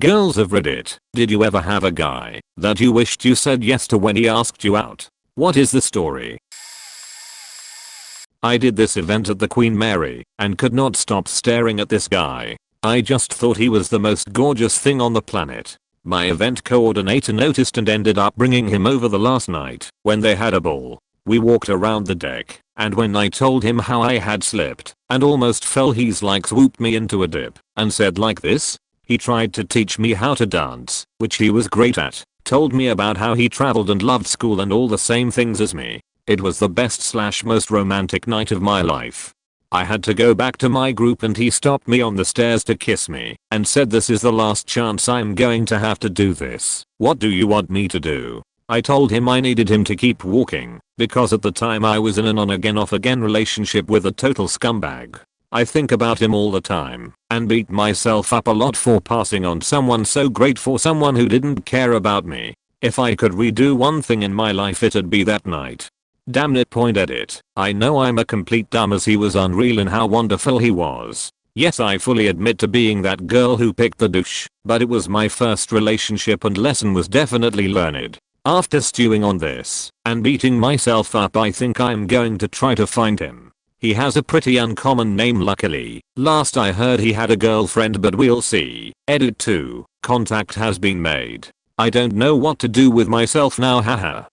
Girls of Reddit, did you ever have a guy that you wished you said yes to when he asked you out? What is the story? I did this event at the Queen Mary and could not stop staring at this guy. I just thought he was the most gorgeous thing on the planet. My event coordinator noticed and ended up bringing him over the last night when they had a ball. We walked around the deck, and when I told him how I had slipped and almost fell, he's like swooped me into a dip and said like this. He tried to teach me how to dance, which he was great at, told me about how he traveled and loved school and all the same things as me. It was the best / most romantic night of my life. I had to go back to my group and he stopped me on the stairs to kiss me and said, this is the last chance I'm going to have to do this. What do you want me to do? I told him I needed him to keep walking because at the time I was in an on again off again relationship with a total scumbag. I think about him all the time and beat myself up a lot for passing on someone so great for someone who didn't care about me. If I could redo one thing in my life, it'd be that night. Damn it. Edit. I know I'm a complete dumbass. He was unreal in how wonderful he was. Yes, I fully admit to being that girl who picked the douche, but it was my first relationship and lesson was definitely learned. After stewing on this and beating myself up, I think I'm going to try to find him. He has a pretty uncommon name luckily. Last I heard he had a girlfriend, but we'll see. Edit 2. Contact has been made. I don't know what to do with myself now, haha.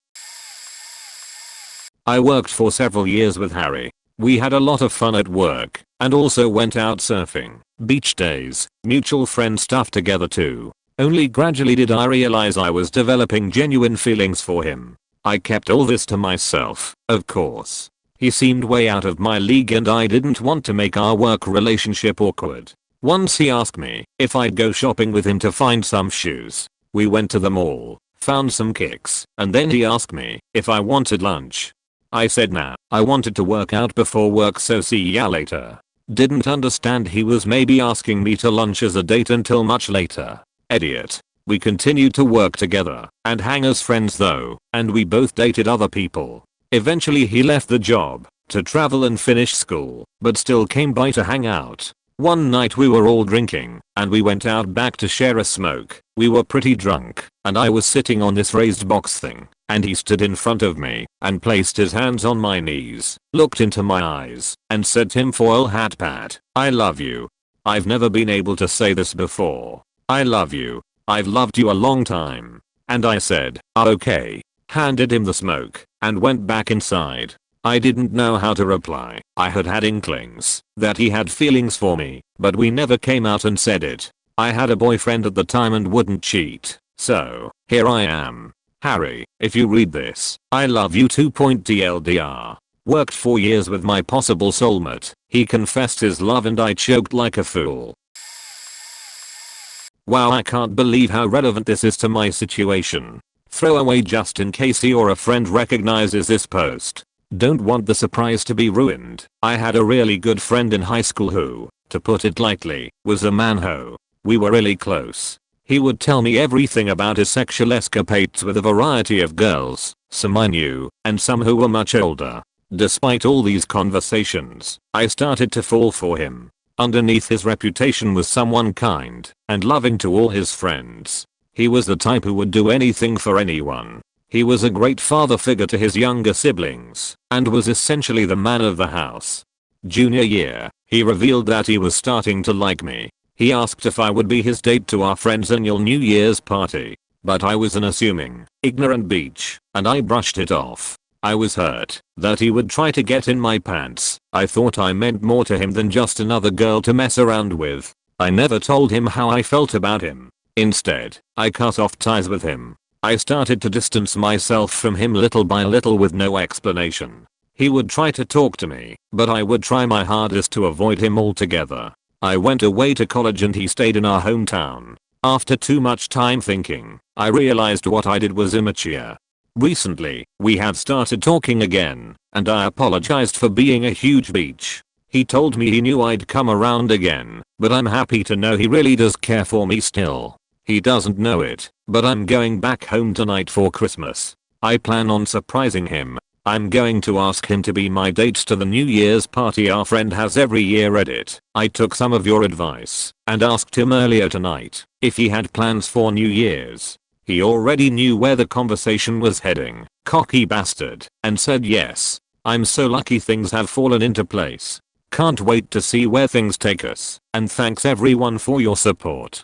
I worked for several years with Harry. We had a lot of fun at work and also went out surfing, beach days, mutual friend stuff together too. Only gradually did I realize I was developing genuine feelings for him. I kept all this to myself, of course. He seemed way out of my league and I didn't want to make our work relationship awkward. Once he asked me if I'd go shopping with him to find some shoes. We went to the mall, found some kicks, and then he asked me if I wanted lunch. I said nah, I wanted to work out before work, so see ya later. Didn't understand he was maybe asking me to lunch as a date until much later. Idiot. We continued to work together and hang as friends though, and we both dated other people. Eventually he left the job to travel and finish school, but still came by to hang out. One night we were all drinking and we went out back to share a smoke. We were pretty drunk and I was sitting on this raised box thing and he stood in front of me and placed his hands on my knees, looked into my eyes and said, tinfoil hat Pat, I love you. I've never been able to say this before. I love you. I've loved you a long time. And I said, okay. Handed him the smoke and went back inside. I didn't know how to reply. I had had inklings that he had feelings for me, but we never came out and said it. I had a boyfriend at the time and wouldn't cheat, so here I am. Harry, if you read this, I love you 2.TLDR. Worked 4 years with my possible soulmate. He confessed his love and I choked like a fool. Wow, I can't believe how relevant this is to my situation. Throwaway just in case he or a friend recognizes this post. Don't want the surprise to be ruined. I had a really good friend in high school who, to put it lightly, was a manho. We were really close. He would tell me everything about his sexual escapades with a variety of girls, some I knew, and some who were much older. Despite all these conversations, I started to fall for him. Underneath his reputation was someone kind and loving to all his friends. He was the type who would do anything for anyone. He was a great father figure to his younger siblings and was essentially the man of the house. Junior year, he revealed that he was starting to like me. He asked if I would be his date to our friend's annual New Year's party. But I was an assuming, ignorant beach, and I brushed it off. I was hurt that he would try to get in my pants. I thought I meant more to him than just another girl to mess around with. I never told him how I felt about him. Instead, I cut off ties with him. I started to distance myself from him little by little with no explanation. He would try to talk to me, but I would try my hardest to avoid him altogether. I went away to college and he stayed in our hometown. After too much time thinking, I realized what I did was immature. Recently, we have started talking again, and I apologized for being a huge beach. He told me he knew I'd come around again, but I'm happy to know he really does care for me still. He doesn't know it, but I'm going back home tonight for Christmas. I plan on surprising him I'm going to ask him to be my date to the New Year's party our friend has every year. Edit. I took some of your advice and asked him earlier tonight if he had plans for New Year's. He already knew where the conversation was heading, cocky bastard, and said yes. I'm so lucky things have fallen into place. Can't wait to see where things take us, and thanks everyone for your support.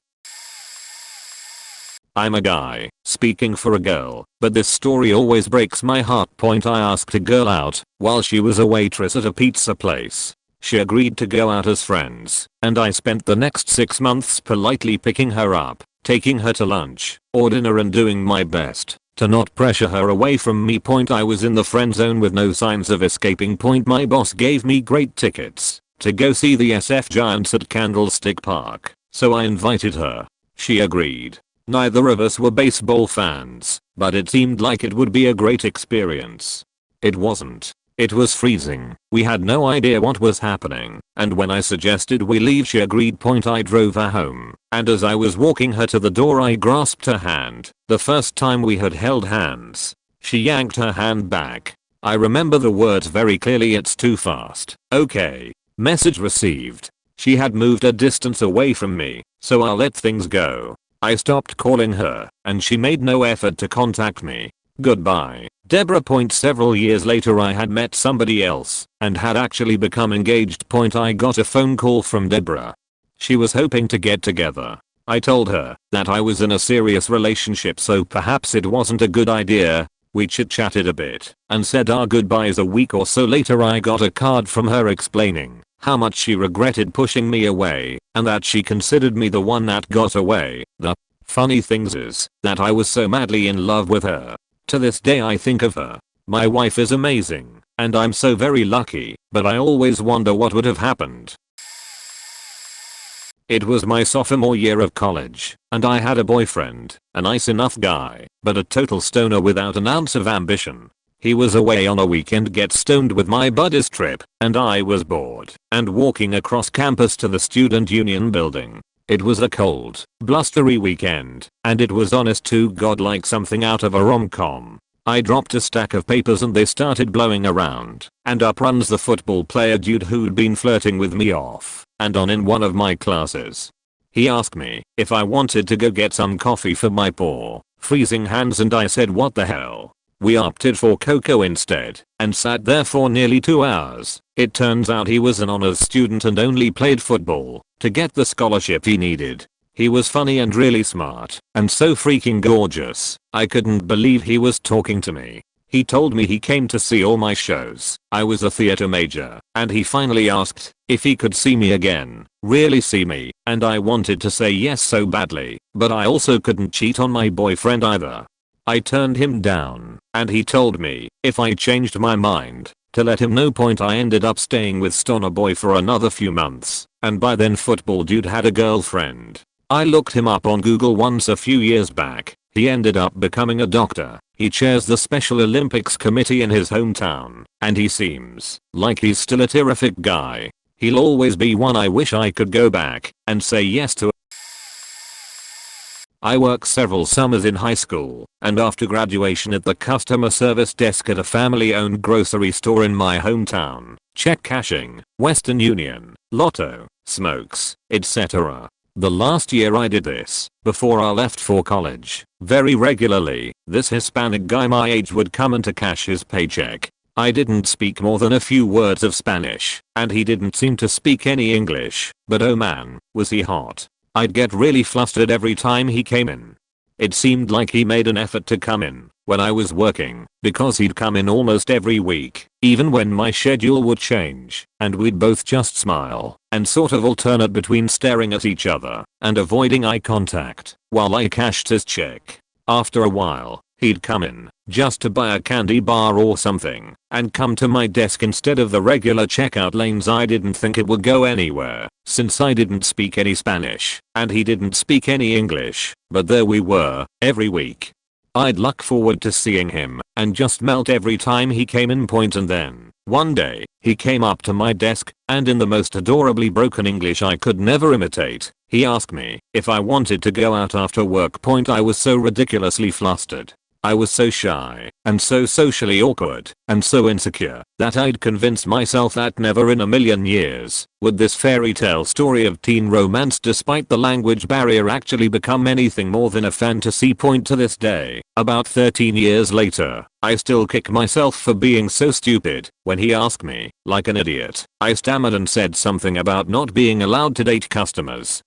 I'm a guy, speaking for a girl, but this story always breaks my heart. I asked a girl out while she was a waitress at a pizza place. She agreed to go out as friends, and I spent the next 6 months politely picking her up, taking her to lunch or dinner and doing my best to not pressure her away from me. I was in the friend zone with no signs of escaping. My boss gave me great tickets to go see the SF Giants at Candlestick Park, so I invited her. She agreed. Neither of us were baseball fans, but it seemed like it would be a great experience. It wasn't. It was freezing. We had no idea what was happening, and when I suggested we leave she agreed. I drove her home, and as I was walking her to the door I grasped her hand. The first time we had held hands. She yanked her hand back. I remember the words very clearly. It's too fast. Okay. Message received. She had moved a distance away from me, so I let things go. I stopped calling her, and she made no effort to contact me. Goodbye, Deborah. Several years later I had met somebody else, and had actually become engaged. I got a phone call from Deborah. She was hoping to get together. I told her that I was in a serious relationship, so perhaps it wasn't a good idea. We chit-chatted a bit, and said our goodbyes. A week or so later I got a card from her explaining how much she regretted pushing me away, and that she considered me the one that got away. The funny thing is that I was so madly in love with her. To this day I think of her. My wife is amazing, and I'm so very lucky, but I always wonder what would have happened. It was my sophomore year of college, and I had a boyfriend, a nice enough guy, but a total stoner without an ounce of ambition. He was away on a weekend get stoned with my buddies trip, and I was bored and walking across campus to the student union building. It was a cold, blustery weekend, and it was honest to God like something out of a rom-com. I dropped a stack of papers and they started blowing around, and up runs the football player dude who'd been flirting with me off and on in one of my classes. He asked me if I wanted to go get some coffee for my poor, freezing hands, and I said what the hell. We opted for cocoa instead, and sat there for nearly 2 hours. It turns out he was an honors student and only played football to get the scholarship he needed. He was funny and really smart, and so freaking gorgeous. I couldn't believe he was talking to me. He told me he came to see all my shows. I was a theater major, and he finally asked if he could see me again. Really see me, and I wanted to say yes so badly, but I also couldn't cheat on my boyfriend either. I turned him down, and he told me if I changed my mind to let him know. I ended up staying with Stoner Boy for another few months, and by then football dude had a girlfriend. I looked him up on Google once a few years back. He ended up becoming a doctor. He chairs the Special Olympics committee in his hometown, and he seems like he's still a terrific guy. He'll always be one I wish I could go back and say yes to. I worked several summers in high school, and after graduation at the customer service desk at a family-owned grocery store in my hometown. Check cashing, Western Union, Lotto, smokes, etc. The last year I did this, before I left for college, very regularly, this Hispanic guy my age would come in to cash his paycheck. I didn't speak more than a few words of Spanish, and he didn't seem to speak any English, but oh man, was he hot. I'd get really flustered every time he came in. It seemed like he made an effort to come in when I was working, because he'd come in almost every week, even when my schedule would change, and we'd both just smile and sort of alternate between staring at each other and avoiding eye contact while I cashed his check. After a while, he'd come in just to buy a candy bar or something and come to my desk instead of the regular checkout lanes. I didn't think it would go anywhere since I didn't speak any Spanish and he didn't speak any English, but there we were every week. I'd look forward to seeing him and just melt every time he came in. And then, one day, he came up to my desk and in the most adorably broken English I could never imitate, he asked me if I wanted to go out after work. I was so ridiculously flustered. I was so shy, and so socially awkward, and so insecure, that I'd convinced myself that never in a million years would this fairy tale story of teen romance despite the language barrier actually become anything more than a fantasy. To this day, about 13 years later, I still kick myself for being so stupid. When he asked me, like an idiot, I stammered and said something about not being allowed to date customers.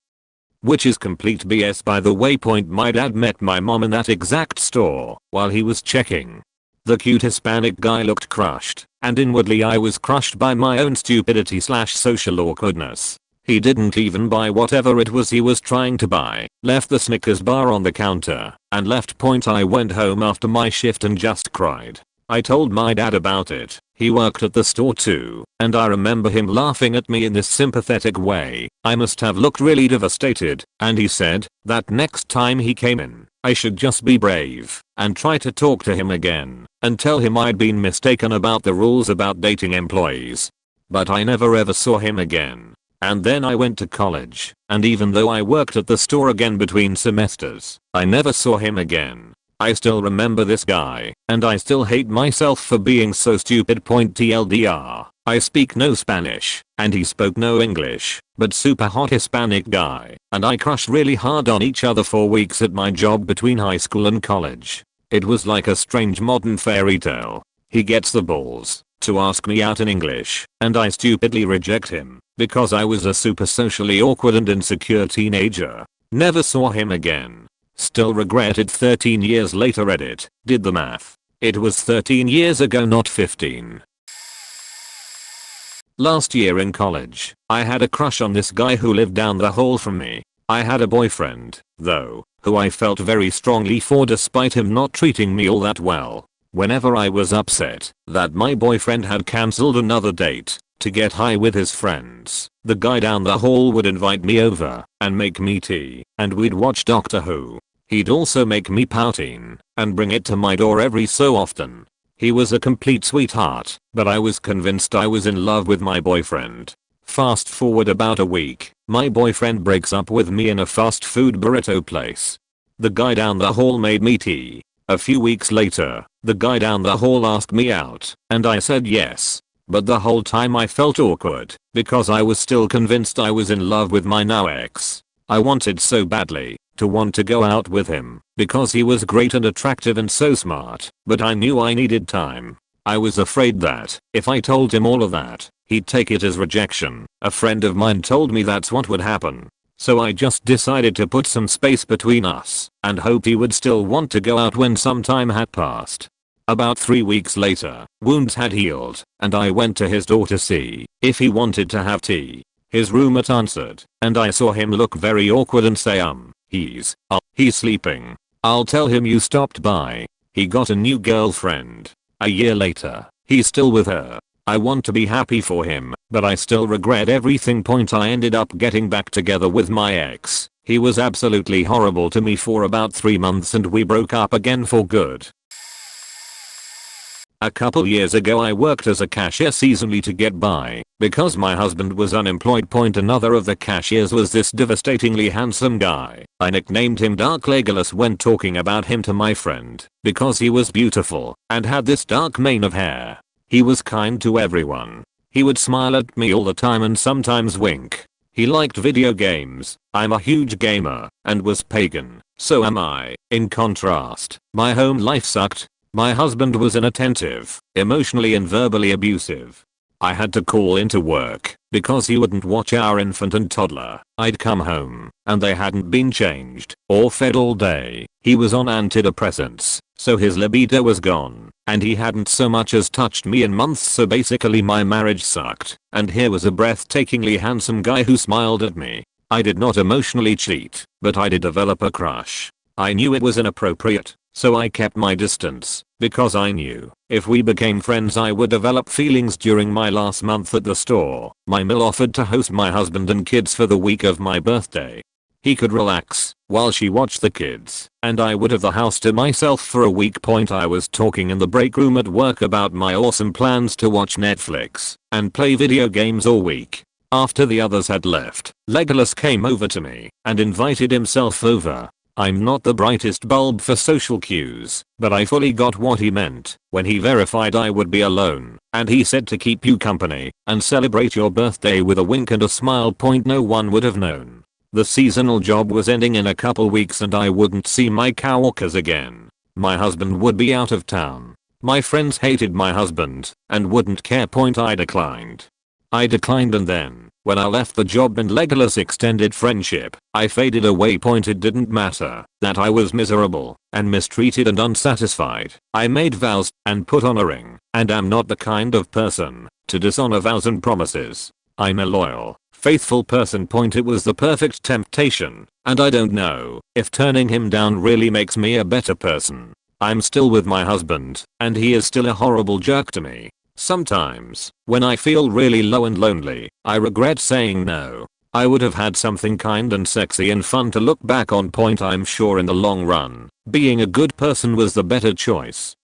Which is complete BS by the way. My dad met my mom in that exact store while he was checking. The cute Hispanic guy looked crushed, and inwardly I was crushed by my own stupidity / social awkwardness. He didn't even buy whatever it was he was trying to buy, left the Snickers bar on the counter, and left. I went home after my shift and just cried. I told my dad about it. He worked at the store too, and I remember him laughing at me in this sympathetic way. I must have looked really devastated, and he said that next time he came in, I should just be brave and try to talk to him again and tell him I'd been mistaken about the rules about dating employees. But I never ever saw him again. And then I went to college, and even though I worked at the store again between semesters, I never saw him again. I still remember this guy, and I still hate myself for being so stupid. TLDR, I speak no Spanish, and he spoke no English, but super hot Hispanic guy, and I crushed really hard on each other for weeks at my job between high school and college. It was like a strange modern fairy tale. He gets the balls to ask me out in English, and I stupidly reject him, because I was a super socially awkward and insecure teenager. Never saw him again. Still regret it 13 years later. Edit. Did the math. It was 13 years ago, not 15. Last year in college, I had a crush on this guy who lived down the hall from me. I had a boyfriend, though, who I felt very strongly for despite him not treating me all that well. Whenever I was upset that my boyfriend had cancelled another date to get high with his friends, the guy down the hall would invite me over and make me tea, and we'd watch Doctor Who. He'd also make me poutine and bring it to my door every so often. He was a complete sweetheart, but I was convinced I was in love with my boyfriend. Fast forward about a week, my boyfriend breaks up with me in a fast food burrito place. The guy down the hall made me tea. A few weeks later, the guy down the hall asked me out, and I said yes. But the whole time I felt awkward, because I was still convinced I was in love with my now ex. I wanted so badly to want to go out with him, because he was great and attractive and so smart, but I knew I needed time. I was afraid that, if I told him all of that, he'd take it as rejection. A friend of mine told me that's what would happen. So I just decided to put some space between us, and hoped he would still want to go out when some time had passed. About 3 weeks later, wounds had healed, and I went to his door to see if he wanted to have tea. His roommate answered, and I saw him look very awkward and say he's sleeping. I'll tell him you stopped by. He got a new girlfriend. A year later, he's still with her. I want to be happy for him, but I still regret everything. I ended up getting back together with my ex. He was absolutely horrible to me for about 3 months and we broke up again for good. A couple years ago I worked as a cashier seasonally to get by, because my husband was unemployed. Another of the cashiers was this devastatingly handsome guy. I nicknamed him Dark Legolas when talking about him to my friend, because he was beautiful, and had this dark mane of hair. He was kind to everyone. He would smile at me all the time and sometimes wink. He liked video games. I'm a huge gamer, and was pagan, so am I. In contrast, my home life sucked. My husband was inattentive, emotionally and verbally abusive. I had to call into work because he wouldn't watch our infant and toddler. I'd come home and they hadn't been changed or fed all day. He was on antidepressants, so his libido was gone, and he hadn't so much as touched me in months. So basically my marriage sucked, and here was a breathtakingly handsome guy who smiled at me. I did not emotionally cheat, but I did develop a crush. I knew it was inappropriate, so I kept my distance, because I knew if we became friends I would develop feelings. During my last month at the store, my mill offered to host my husband and kids for the week of my birthday. He could relax while she watched the kids, and I would have the house to myself for a week. I was talking in the break room at work about my awesome plans to watch Netflix and play video games all week. After the others had left, Legolas came over to me and invited himself over. I'm not the brightest bulb for social cues, but I fully got what he meant when he verified I would be alone, and he said to keep you company and celebrate your birthday with a wink and a smile. No one would have known. The seasonal job was ending in a couple weeks and I wouldn't see my coworkers again. My husband would be out of town. My friends hated my husband and wouldn't care. I declined. And then, when I left the job and Legolas extended friendship, I faded away. It didn't matter that I was miserable and mistreated and unsatisfied. I made vows and put on a ring, and am not the kind of person to dishonor vows and promises. I'm a loyal, faithful person. It was the perfect temptation, and I don't know if turning him down really makes me a better person. I'm still with my husband, and he is still a horrible jerk to me. Sometimes, when I feel really low and lonely, I regret saying no. I would have had something kind and sexy and fun to look back on. I'm sure in the long run, being a good person was the better choice.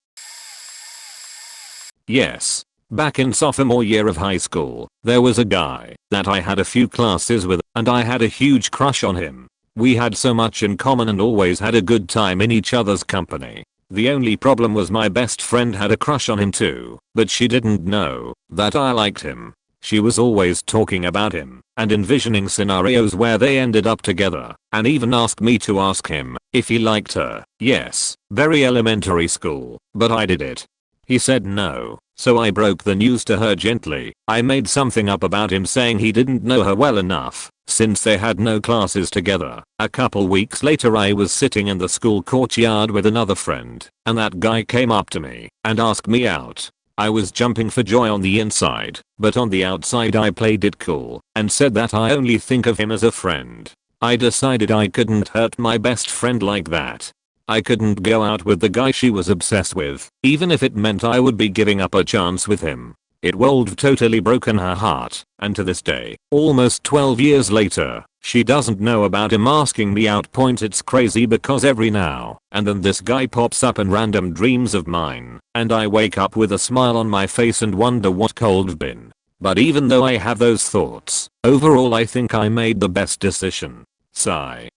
Yes. Back in sophomore year of high school, there was a guy that I had a few classes with, and I had a huge crush on him. We had so much in common and always had a good time in each other's company. The only problem was my best friend had a crush on him too, but she didn't know that I liked him. She was always talking about him and envisioning scenarios where they ended up together, and even asked me to ask him if he liked her. Yes, very elementary school, but I did it. He said no, so I broke the news to her gently. I made something up about him saying he didn't know her well enough since they had no classes together. A couple weeks later I was sitting in the school courtyard with another friend, and that guy came up to me and asked me out. I was jumping for joy on the inside, but on the outside I played it cool and said that I only think of him as a friend. I decided I couldn't hurt my best friend like that. I couldn't go out with the guy she was obsessed with, even if it meant I would be giving up a chance with him. It would have totally broken her heart, and to this day, almost 12 years later, she doesn't know about him asking me out. It's crazy because every now and then this guy pops up in random dreams of mine, and I wake up with a smile on my face and wonder what could have been. But even though I have those thoughts, overall I think I made the best decision. Sigh.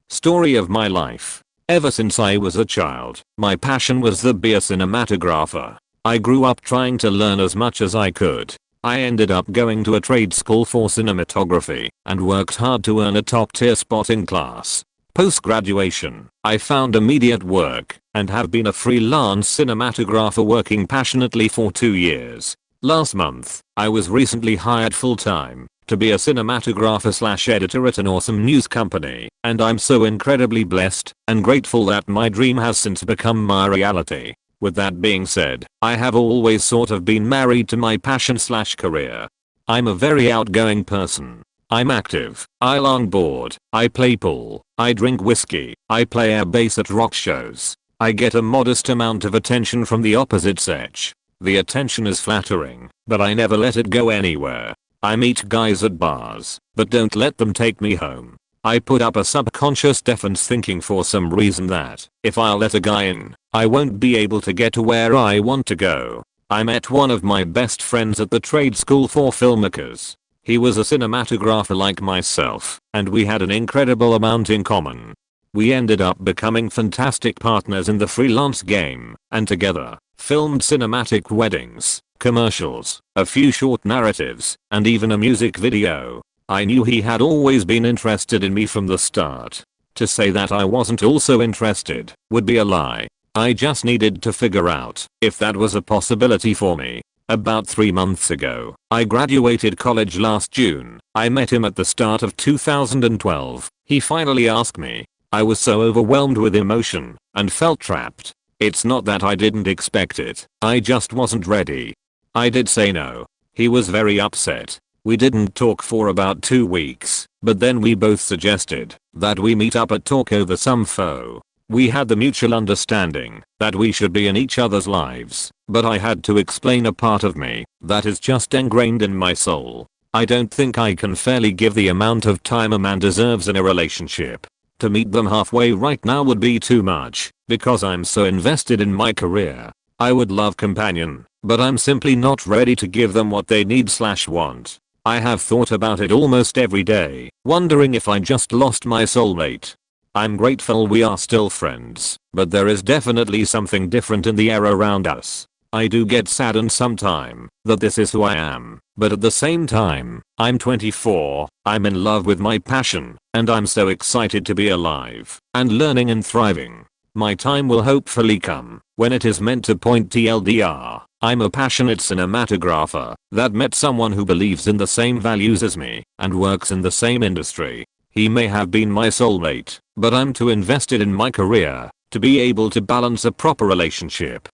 Story of my life. Ever since I was a child, my passion was to be a cinematographer. I grew up trying to learn as much as I could. I ended up going to a trade school for cinematography and worked hard to earn a top tier spot in class. Post graduation, I found immediate work and have been a freelance cinematographer working passionately for 2 years. Last month, I was recently hired full time to be a cinematographer/editor at an awesome news company, and I'm so incredibly blessed and grateful that my dream has since become my reality. With that being said, I have always sort of been married to my passion/career. I'm a very outgoing person. I'm active, I longboard, I play pool, I drink whiskey, I play air bass at rock shows. I get a modest amount of attention from the opposite sex. The attention is flattering, but I never let it go anywhere. I meet guys at bars, but don't let them take me home. I put up a subconscious defense thinking for some reason that if I let a guy in, I won't be able to get to where I want to go. I met one of my best friends at the trade school for filmmakers. He was a cinematographer like myself, and we had an incredible amount in common. We ended up becoming fantastic partners in the freelance game, and together, filmed cinematic weddings, commercials, a few short narratives, and even a music video. I knew he had always been interested in me from the start. To say that I wasn't also interested would be a lie. I just needed to figure out if that was a possibility for me. About 3 months ago, I graduated college last June. I met him at the start of 2012. He finally asked me. I was so overwhelmed with emotion and felt trapped. It's not that I didn't expect it, I just wasn't ready. I did say no. He was very upset. We didn't talk for about 2 weeks, but then we both suggested that we meet up and talk over some pho. We had the mutual understanding that we should be in each other's lives, but I had to explain a part of me that is just ingrained in my soul. I don't think I can fairly give the amount of time a man deserves in a relationship. To meet them halfway right now would be too much, because I'm so invested in my career. I would love companion, but I'm simply not ready to give them what they need/want. I have thought about it almost every day, wondering if I just lost my soulmate. I'm grateful we are still friends, but there is definitely something different in the air around us. I do get saddened sometime that this is who I am, but at the same time, I'm 24, I'm in love with my passion, and I'm so excited to be alive and learning and thriving. My time will hopefully come when it is meant to point TLDR. I'm a passionate cinematographer that met someone who believes in the same values as me and works in the same industry. He may have been my soulmate, but I'm too invested in my career to be able to balance a proper relationship.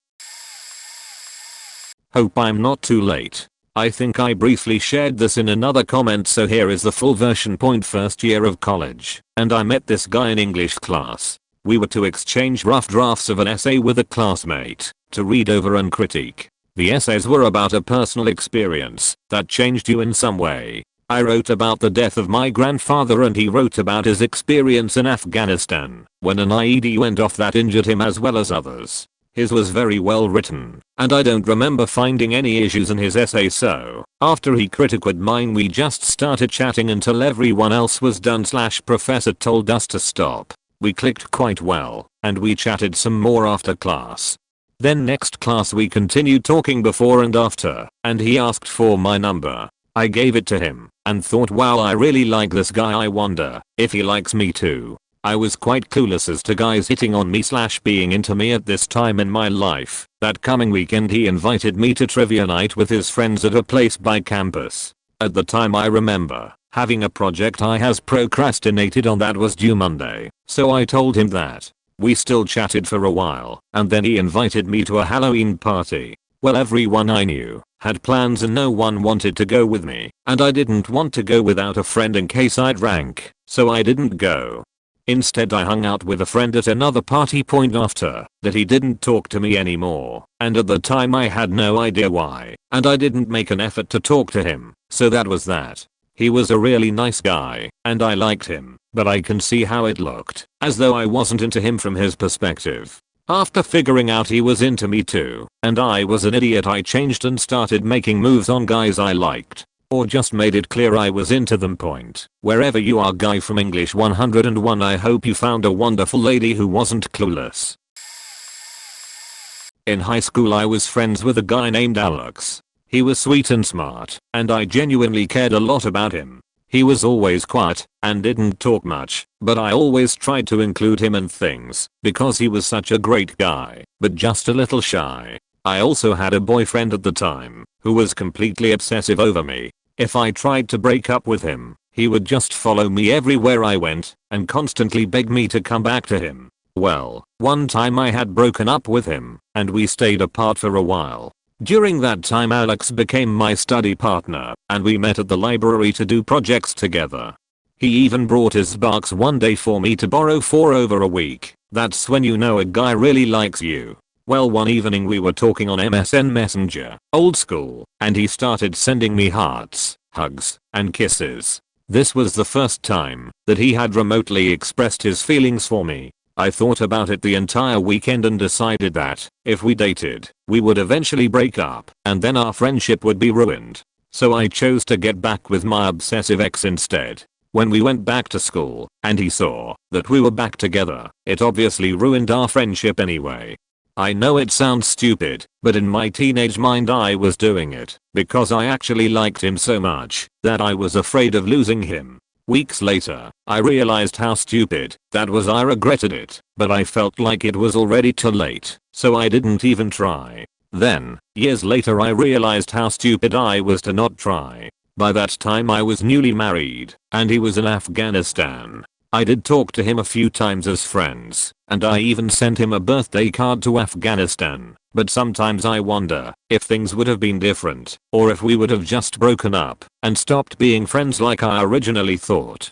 Hope I'm not too late. I think I briefly shared this in another comment, so here is the full version. First year of college, and I met this guy in English class. We were to exchange rough drafts of an essay with a classmate to read over and critique. The essays were about a personal experience that changed you in some way. I wrote about the death of my grandfather and he wrote about his experience in Afghanistan when an IED went off that injured him as well as others. His was very well written, and I don't remember finding any issues in his essay, so after he critiqued mine we just started chatting until everyone else was done / professor told us to stop. We clicked quite well, and we chatted some more after class. Then next class we continued talking before and after, and he asked for my number. I gave it to him, and thought, wow, I really like this guy, I wonder if he likes me too. I was quite clueless as to guys hitting on me / being into me at this time in my life. That coming weekend he invited me to trivia night with his friends at a place by campus. At the time I remember having a project I has procrastinated on that was due Monday, so I told him that. We still chatted for a while, and then he invited me to a Halloween party. Well, everyone I knew had plans and no one wanted to go with me, and I didn't want to go without a friend in case I'd rank, so I didn't go. Instead I hung out with a friend at another party. After that he didn't talk to me anymore, and at the time I had no idea why, and I didn't make an effort to talk to him, so that was that. He was a really nice guy, and I liked him, but I can see how it looked as though I wasn't into him from his perspective. After figuring out he was into me too, and I was an idiot, I changed and started making moves on guys I liked, or just made it clear I was into them. Wherever you are, guy from English 101, I hope you found a wonderful lady who wasn't clueless. In high school I was friends with a guy named Alex. He was sweet and smart, and I genuinely cared a lot about him. He was always quiet and didn't talk much, but I always tried to include him in things because he was such a great guy, but just a little shy. I also had a boyfriend at the time who was completely obsessive over me. If I tried to break up with him, he would just follow me everywhere I went and constantly beg me to come back to him. Well, one time I had broken up with him, and we stayed apart for a while. During that time Alex became my study partner, and we met at the library to do projects together. He even brought his box one day for me to borrow for over a week. That's when you know a guy really likes you. Well, one evening we were talking on MSN Messenger, old school, and he started sending me hearts, hugs, and kisses. This was the first time that he had remotely expressed his feelings for me. I thought about it the entire weekend and decided that if we dated, we would eventually break up, and then our friendship would be ruined. So I chose to get back with my obsessive ex instead. When we went back to school, and he saw that we were back together, it obviously ruined our friendship anyway. I know it sounds stupid, but in my teenage mind I was doing it because I actually liked him so much that I was afraid of losing him. Weeks later, I realized how stupid that was. I regretted it, but I felt like it was already too late, so I didn't even try. Then, years later, I realized how stupid I was to not try. By that time I was newly married, and he was in Afghanistan. I did talk to him a few times as friends, and I even sent him a birthday card to Afghanistan, but sometimes I wonder if things would have been different, or if we would have just broken up and stopped being friends like I originally thought.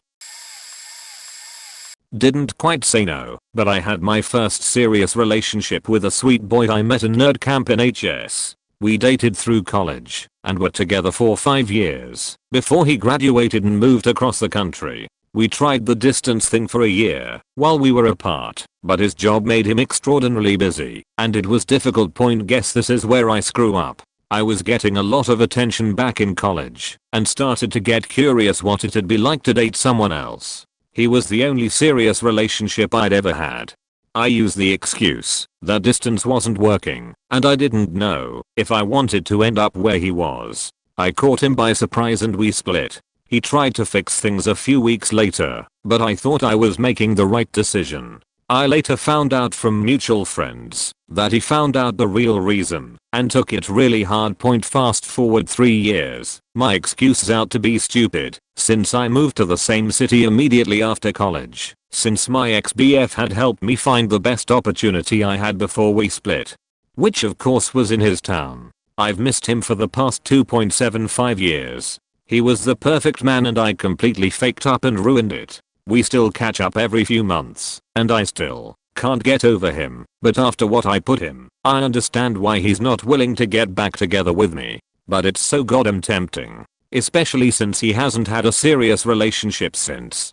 Didn't quite say no, but I had my first serious relationship with a sweet boy I met in nerd camp in HS. We dated through college, and were together for 5 years, before he graduated and moved across the country. We tried the distance thing for a year while we were apart, but his job made him extraordinarily busy, and it was difficult. Guess this is where I screw up. I was getting a lot of attention back in college and started to get curious what it'd be like to date someone else. He was the only serious relationship I'd ever had. I used the excuse that distance wasn't working and I didn't know if I wanted to end up where he was. I caught him by surprise and we split. He tried to fix things a few weeks later, but I thought I was making the right decision. I later found out from mutual friends that he found out the real reason and took it really hard. Fast forward 3 years, my excuse is out to be stupid since I moved to the same city immediately after college, since my ex-BF had helped me find the best opportunity I had before we split. Which of course was in his town. I've missed him for the past 2.75 years. He was the perfect man and I completely faked up and ruined it. We still catch up every few months, and I still can't get over him, but after what I put him, I understand why he's not willing to get back together with me. But it's so goddamn tempting. Especially since he hasn't had a serious relationship since.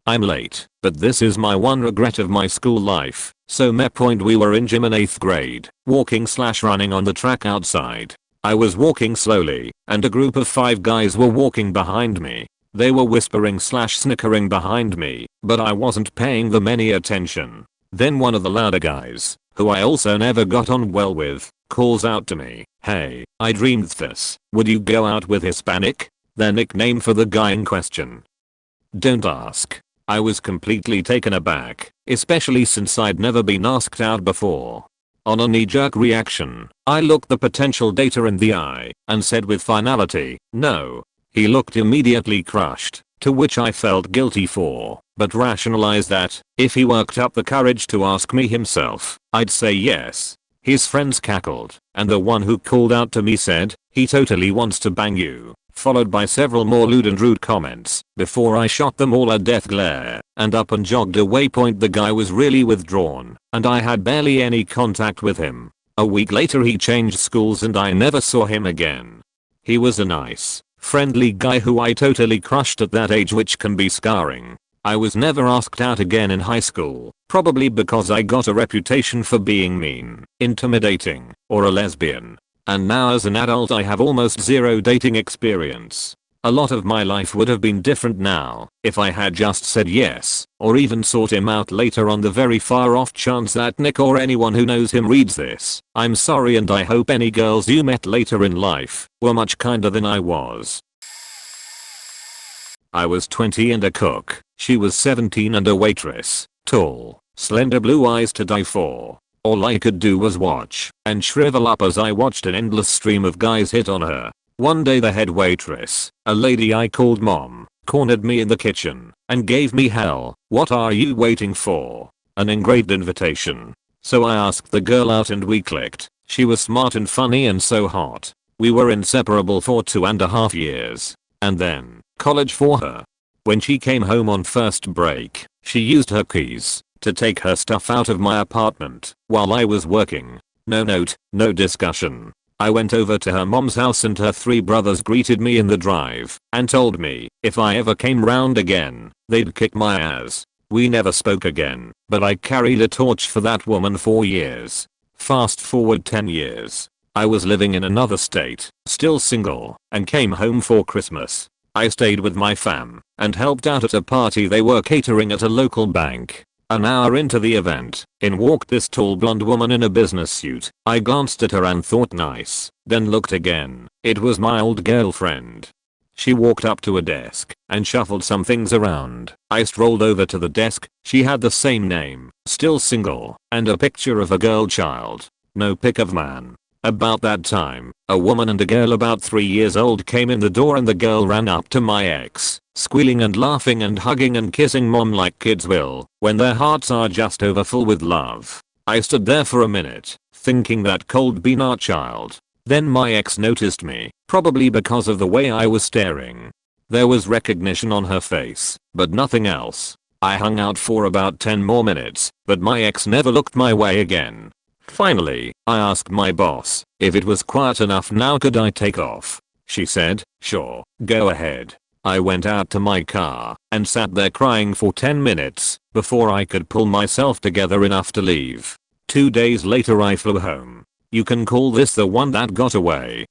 I'm late, but this is my one regret of my school life. So we were in gym in 8th grade, walking/running on the track outside. I was walking slowly, and a group of 5 guys were walking behind me. They were whispering/snickering behind me, but I wasn't paying them any attention. Then one of the louder guys, who I also never got on well with, calls out to me, "Hey, I dreamed this. Would you go out with Hispanic?" Their nickname for the guy in question. Don't ask. I was completely taken aback, especially since I'd never been asked out before. On a knee-jerk reaction, I looked the potential dater in the eye and said with finality, "No." He looked immediately crushed, to which I felt guilty for, but rationalized that, if he worked up the courage to ask me himself, I'd say yes. His friends cackled, and the one who called out to me said, "He totally wants to bang you," followed by several more lewd and rude comments, before I shot them all a death glare, and up and jogged away. The guy was really withdrawn, and I had barely any contact with him. A week later he changed schools and I never saw him again. He was a nice, friendly guy who I totally crushed at that age, which can be scarring. I was never asked out again in high school, probably because I got a reputation for being mean, intimidating, or a lesbian. And now as an adult I have almost zero dating experience. A lot of my life would have been different now if I had just said yes, or even sought him out later. On the very far off chance that Nick or anyone who knows him reads this, I'm sorry, and I hope any girls you met later in life were much kinder than I was. I was 20 and a cook. She was 17 and a waitress, tall, slender, blue eyes to die for. All I could do was watch and shrivel up as I watched an endless stream of guys hit on her. One day the head waitress, a lady I called Mom, cornered me in the kitchen and gave me hell. "What are you waiting for?" An engraved invitation. So I asked the girl out and we clicked. She was smart and funny and so hot. We were inseparable for 2.5 years. And then, college for her. When she came home on first break, she used her keys to take her stuff out of my apartment while I was working. No note, no discussion. I went over to her mom's house and her 3 brothers greeted me in the drive and told me if I ever came round again, they'd kick my ass. We never spoke again, but I carried a torch for that woman for years. Fast forward 10 years. I was living in another state, still single, and came home for Christmas. I stayed with my fam and helped out at a party they were catering at a local bank. An hour into the event, in walked this tall blonde woman in a business suit. I glanced at her and thought nice, then looked again. It was my old girlfriend. She walked up to a desk and shuffled some things around. I strolled over to the desk. She had the same name, still single, and a picture of a girl child. No pic of man. About that time, a woman and a girl about 3 years old came in the door and the girl ran up to my ex, squealing and laughing and hugging and kissing Mom like kids will when their hearts are just overfull with love. I stood there for a minute, thinking that could be our child. Then my ex noticed me, probably because of the way I was staring. There was recognition on her face, but nothing else. I hung out for about 10 more minutes, but my ex never looked my way again. Finally, I asked my boss if it was quiet enough now could I take off. She said, "Sure, go ahead." I went out to my car and sat there crying for 10 minutes before I could pull myself together enough to leave. 2 days later I flew home. You can call this the one that got away.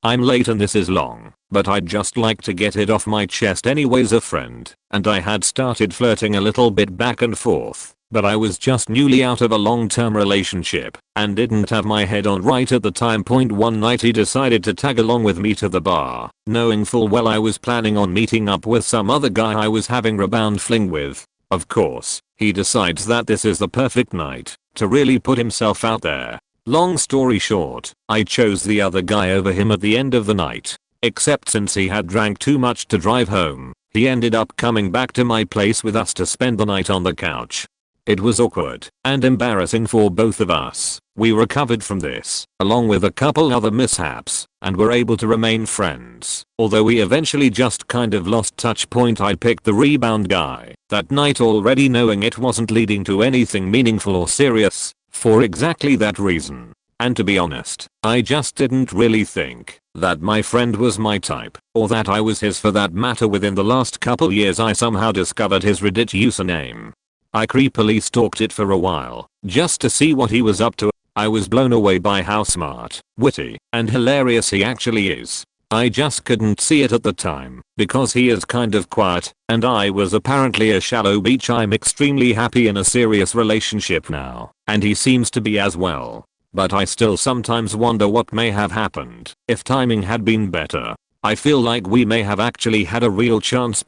I'm late and this is long, but I'd just like to get it off my chest anyways. A friend and I had started flirting a little bit back and forth, but I was just newly out of a long-term relationship and didn't have my head on right at the time. One night he decided to tag along with me to the bar, knowing full well I was planning on meeting up with some other guy I was having rebound fling with. Of course, he decides that this is the perfect night to really put himself out there. Long story short, I chose the other guy over him at the end of the night, except since he had drank too much to drive home, he ended up coming back to my place with us to spend the night on the couch. It was awkward and embarrassing for both of us. We recovered from this, along with a couple other mishaps, and were able to remain friends, although we eventually just kind of lost touch. I picked the rebound guy that night already knowing it wasn't leading to anything meaningful or serious, for exactly that reason. And to be honest, I just didn't really think that my friend was my type, or that I was his for that matter. Within the last couple years I somehow discovered his Reddit username. I creepily stalked it for a while, just to see what he was up to. I was blown away by how smart, witty, and hilarious he actually is. I just couldn't see it at the time, because he is kind of quiet, and I was apparently a shallow beach. I'm extremely happy in a serious relationship now, and he seems to be as well. But I still sometimes wonder what may have happened if timing had been better. I feel like we may have actually had a real chance.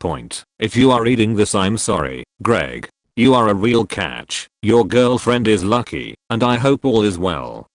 If you are reading this, I'm sorry, Greg. You are a real catch. Your girlfriend is lucky, and I hope all is well.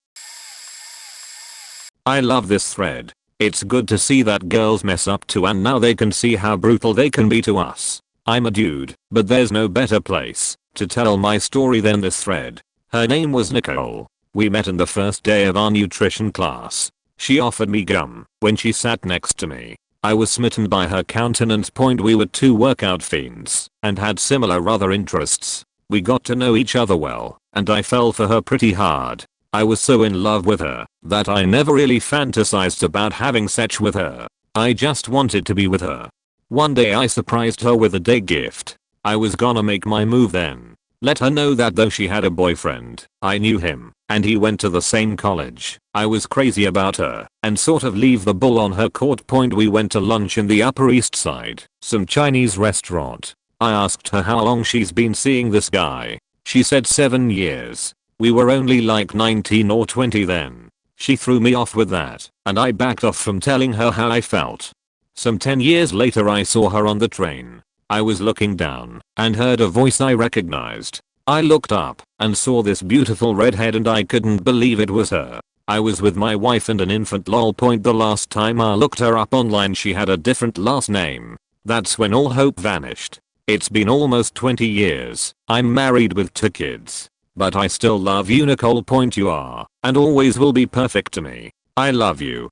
I love this thread. It's good to see that girls mess up too, and now they can see how brutal they can be to us. I'm a dude, but there's no better place to tell my story than this thread. Her name was Nicole. We met on the first day of our nutrition class. She offered me gum when she sat next to me. I was smitten by her countenance. We were two workout fiends and had similar other interests. We got to know each other well, and I fell for her pretty hard. I was so in love with her that I never really fantasized about having sex with her. I just wanted to be with her. One day I surprised her with a day gift. I was gonna make my move then. Let her know that though she had a boyfriend, I knew him, and he went to the same college. I was crazy about her, and sort of leave the ball on her court. We went to lunch in the Upper East Side, some Chinese restaurant. I asked her how long she's been seeing this guy. She said 7 years. We were only like 19 or 20 then. She threw me off with that, and I backed off from telling her how I felt. Some 10 years later I saw her on the train. I was looking down and heard a voice I recognized. I looked up and saw this beautiful redhead, and I couldn't believe it was her. I was with my wife and an infant. Lol. The last time I looked her up online she had a different last name. That's when all hope vanished. It's been almost 20 years. I'm married with 2 kids. But I still love you, Nicole. You are and always will be perfect to me. I love you.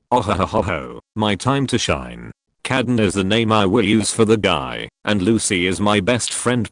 Oh ho ho ho ho, my time to shine. Caden is the name I will use for the guy, and Lucy is my best friend.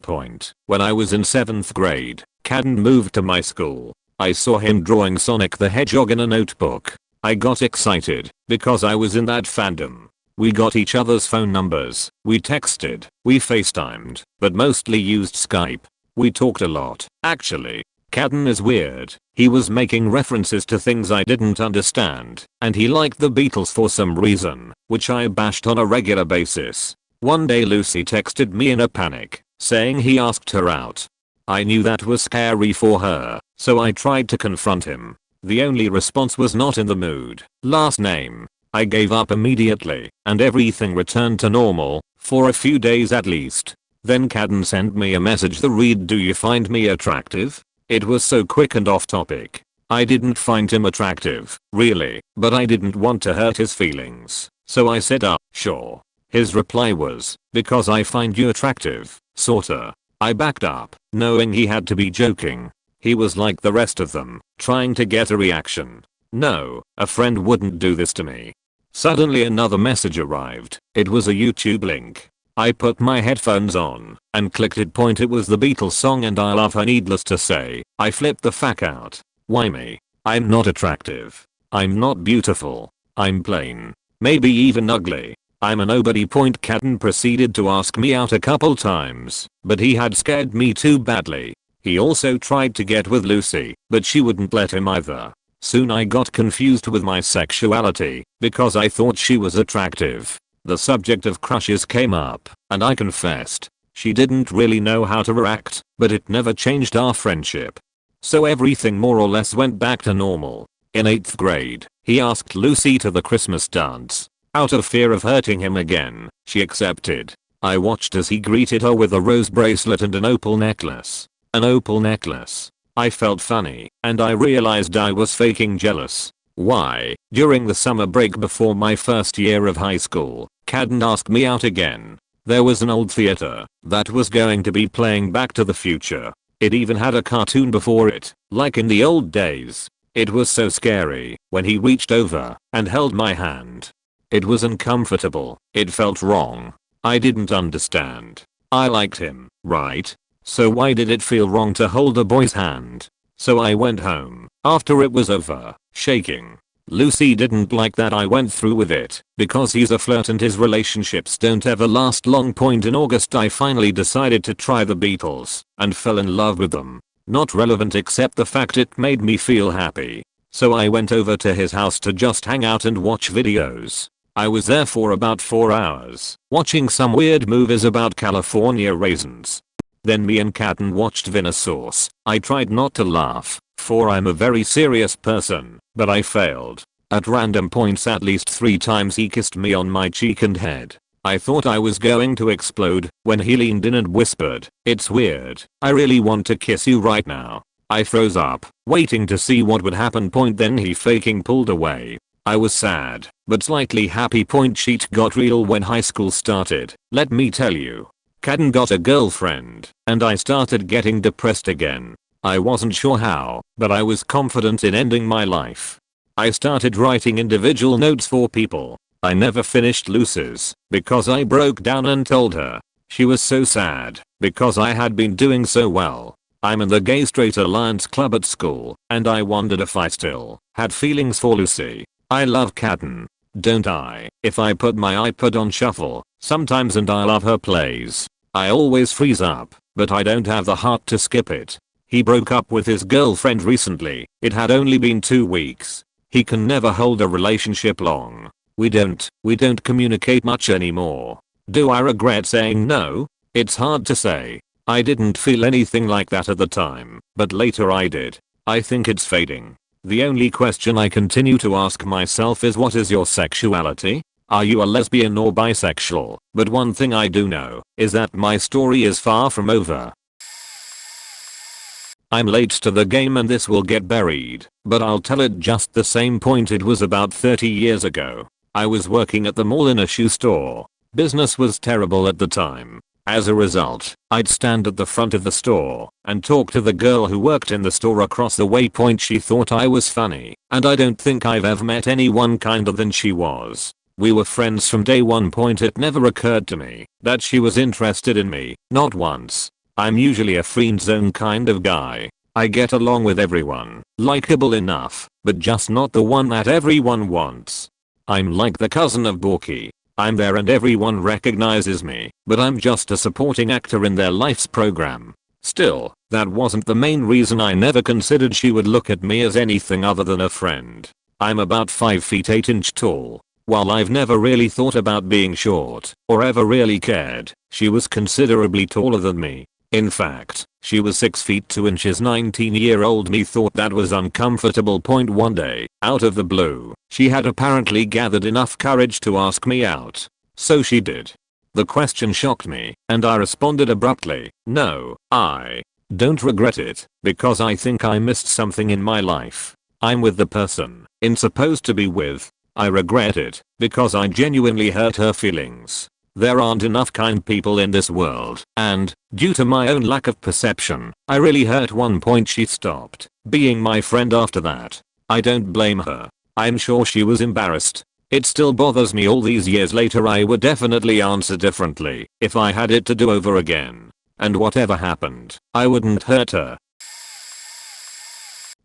When I was in 7th grade, Caden moved to my school. I saw him drawing Sonic the Hedgehog in a notebook. I got excited because I was in that fandom. We got each other's phone numbers, we texted, we FaceTimed, but mostly used Skype. We talked a lot, actually. Caden is weird. He was making references to things I didn't understand, and he liked the Beatles for some reason, which I bashed on a regular basis. One day Lucy texted me in a panic, saying he asked her out. I knew that was scary for her, so I tried to confront him. The only response was not in the mood. Last name. I gave up immediately, and everything returned to normal, for a few days at least. Then Caden sent me a message that read, "Do you find me attractive?" It was so quick and off topic. I didn't find him attractive, really, but I didn't want to hurt his feelings, so I said sure. His reply was, "Because I find you attractive, sorta." I backed up, knowing he had to be joking. He was like the rest of them, trying to get a reaction. No, a friend wouldn't do this to me. Suddenly another message arrived. It was a YouTube link. I put my headphones on and clicked it. It was the Beatles song and I love her. Needless to say, I flipped the fuck out. Why me? I'm not attractive. I'm not beautiful. I'm plain. Maybe even ugly. I'm a nobody. Caden proceeded to ask me out a couple times, but he had scared me too badly. He also tried to get with Lucy, but she wouldn't let him either. Soon I got confused with my sexuality because I thought she was attractive. The subject of crushes came up, and I confessed. She didn't really know how to react, but it never changed our friendship. So everything more or less went back to normal. In 8th grade, he asked Lucy to the Christmas dance. Out of fear of hurting him again, she accepted. I watched as he greeted her with a rose bracelet and an opal necklace. An opal necklace. I felt funny, and I realized I was faking jealous. Why? During the summer break before my first year of high school, Cadden asked me out again. There was an old theater that was going to be playing Back to the Future. It even had a cartoon before it, like in the old days. It was so scary when he reached over and held my hand. It was uncomfortable. It felt wrong. I didn't understand. I liked him, right? So why did it feel wrong to hold a boy's hand? So I went home, after it was over, shaking. Lucy didn't like that I went through with it, because he's a flirt and his relationships don't ever last long. In August I finally decided to try the Beatles, and fell in love with them. Not relevant except the fact it made me feel happy. So I went over to his house to just hang out and watch videos. I was there for about 4 hours, watching some weird movies about California raisins. Then me and Cadden watched Vinosaurus. I tried not to laugh, for I'm a very serious person, but I failed. At random points at least 3 times he kissed me on my cheek and head. I thought I was going to explode when he leaned in and whispered, "It's weird. I really want to kiss you right now." I froze up, waiting to see what would happen. Then he faking pulled away. I was sad, but slightly happy. Shit got real when high school started, let me tell you. Cadden got a girlfriend, and I started getting depressed again. I wasn't sure how, but I was confident in ending my life. I started writing individual notes for people. I never finished Lucy's, because I broke down and told her. She was so sad, because I had been doing so well. I'm in the Gay Straight Alliance club at school, and I wondered if I still had feelings for Lucy. I love Cadden, don't I? If I put my iPod on shuffle, sometimes and I love her plays, I always freeze up, but I don't have the heart to skip it. He broke up with his girlfriend recently. It had only been 2 weeks. He can never hold a relationship long. We don't communicate much anymore. Do I regret saying no? It's hard to say. I didn't feel anything like that at the time, but later I did. I think it's fading. The only question I continue to ask myself is, what is your sexuality? Are you a lesbian or bisexual? But one thing I do know is that my story is far from over. I'm late to the game and this will get buried, but I'll tell it just the same. It was about 30 years ago. I was working at the mall in a shoe store. Business was terrible at the time. As a result, I'd stand at the front of the store and talk to the girl who worked in the store across the way. She thought I was funny, and I don't think I've ever met anyone kinder than she was. We were friends from day one. It never occurred to me that she was interested in me, not once. I'm usually a friend zone kind of guy. I get along with everyone, likable enough, but just not the one that everyone wants. I'm like the cousin of Borky. I'm there and everyone recognizes me, but I'm just a supporting actor in their life's program. Still, that wasn't the main reason. I never considered she would look at me as anything other than a friend. I'm about 5 feet 8 inches tall. While I've never really thought about being short, or ever really cared, she was considerably taller than me. In fact, she was 6 feet 2 inches. 19-year-old me thought that was uncomfortable. One day, out of the blue, she had apparently gathered enough courage to ask me out. So she did. The question shocked me, and I responded abruptly, no, I don't regret it, because I think I missed something in my life. I'm with the person I'm supposed to be with. I regret it, because I genuinely hurt her feelings. There aren't enough kind people in this world, and, due to my own lack of perception, I really hurt. She stopped being my friend after that. I don't blame her. I'm sure she was embarrassed. It still bothers me all these years later. I would definitely answer differently if I had it to do over again. And whatever happened, I wouldn't hurt her.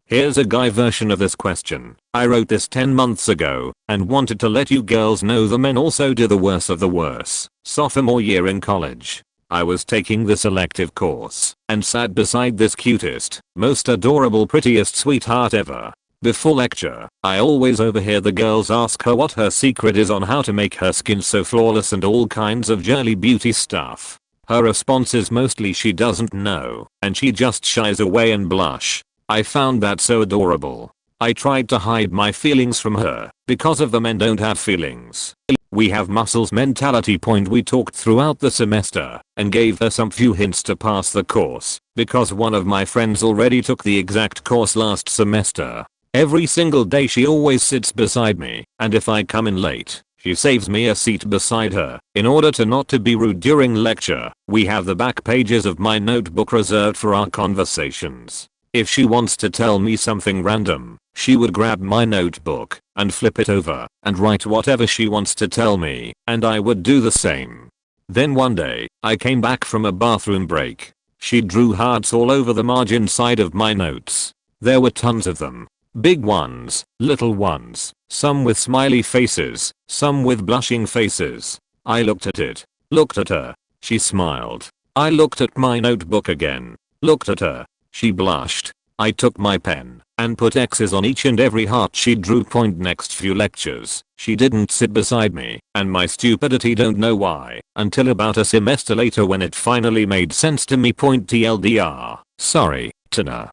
Here's a guy version of this question. I wrote this 10 months ago and wanted to let you girls know the men also do the worst of the worst. Sophomore year in college. I was taking this elective course and sat beside this cutest, most adorable, prettiest sweetheart ever. Before lecture, I always overhear the girls ask her what her secret is on how to make her skin so flawless and all kinds of girly beauty stuff. Her response is mostly she doesn't know, and she just shies away and blush. I found that so adorable. I tried to hide my feelings from her, because of the men don't have feelings. We have muscles mentality. We talked throughout the semester and gave her some few hints to pass the course, because one of my friends already took the exact course last semester. Every single day she always sits beside me, and if I come in late, she saves me a seat beside her. In order to not to be rude during lecture, we have the back pages of my notebook reserved for our conversations. If she wants to tell me something random, she would grab my notebook and flip it over and write whatever she wants to tell me, and I would do the same. Then one day, I came back from a bathroom break. She drew hearts all over the margin side of my notes. There were tons of them. Big ones, little ones, some with smiley faces, some with blushing faces. I looked at it, looked at her. She smiled. I looked at my notebook again, looked at her. She blushed. I took my pen and put X's on each and every heart she drew. Next few lectures, she didn't sit beside me, and my stupidity don't know why, until about a semester later when it finally made sense to me. TLDR. Sorry, Tina.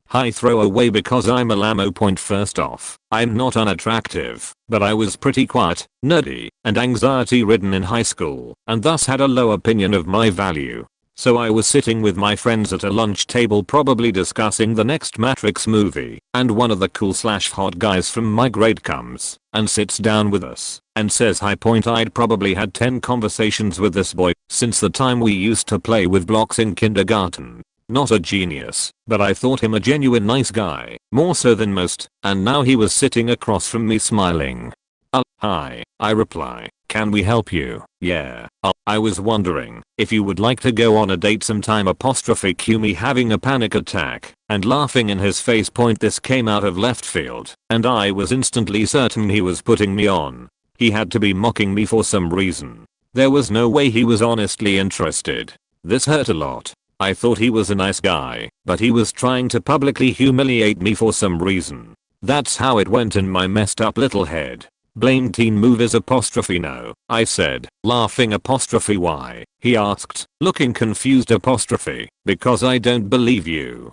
Hi throwaway because I'm a lammo. First off, I'm not unattractive, but I was pretty quiet, nerdy, and anxiety ridden in high school, and thus had a low opinion of my value. So I was sitting with my friends at a lunch table probably discussing the next Matrix movie, and one of the cool/hot guys from my grade comes and sits down with us and says hi. I'd probably had 10 conversations with this boy since the time we used to play with blocks in kindergarten. Not a genius, but I thought him a genuine nice guy, more so than most, and now he was sitting across from me smiling. Hi, I reply. Can we help you? Yeah. I was wondering if you would like to go on a date sometime. Cue me having a panic attack and laughing in his face. This came out of left field, and I was instantly certain he was putting me on. He had to be mocking me for some reason. There was no way he was honestly interested. This hurt a lot. I thought he was a nice guy, but he was trying to publicly humiliate me for some reason. That's how it went in my messed up little head. Blame teen movies. No, I said, laughing. Why? He asked, looking confused. Because I don't believe you.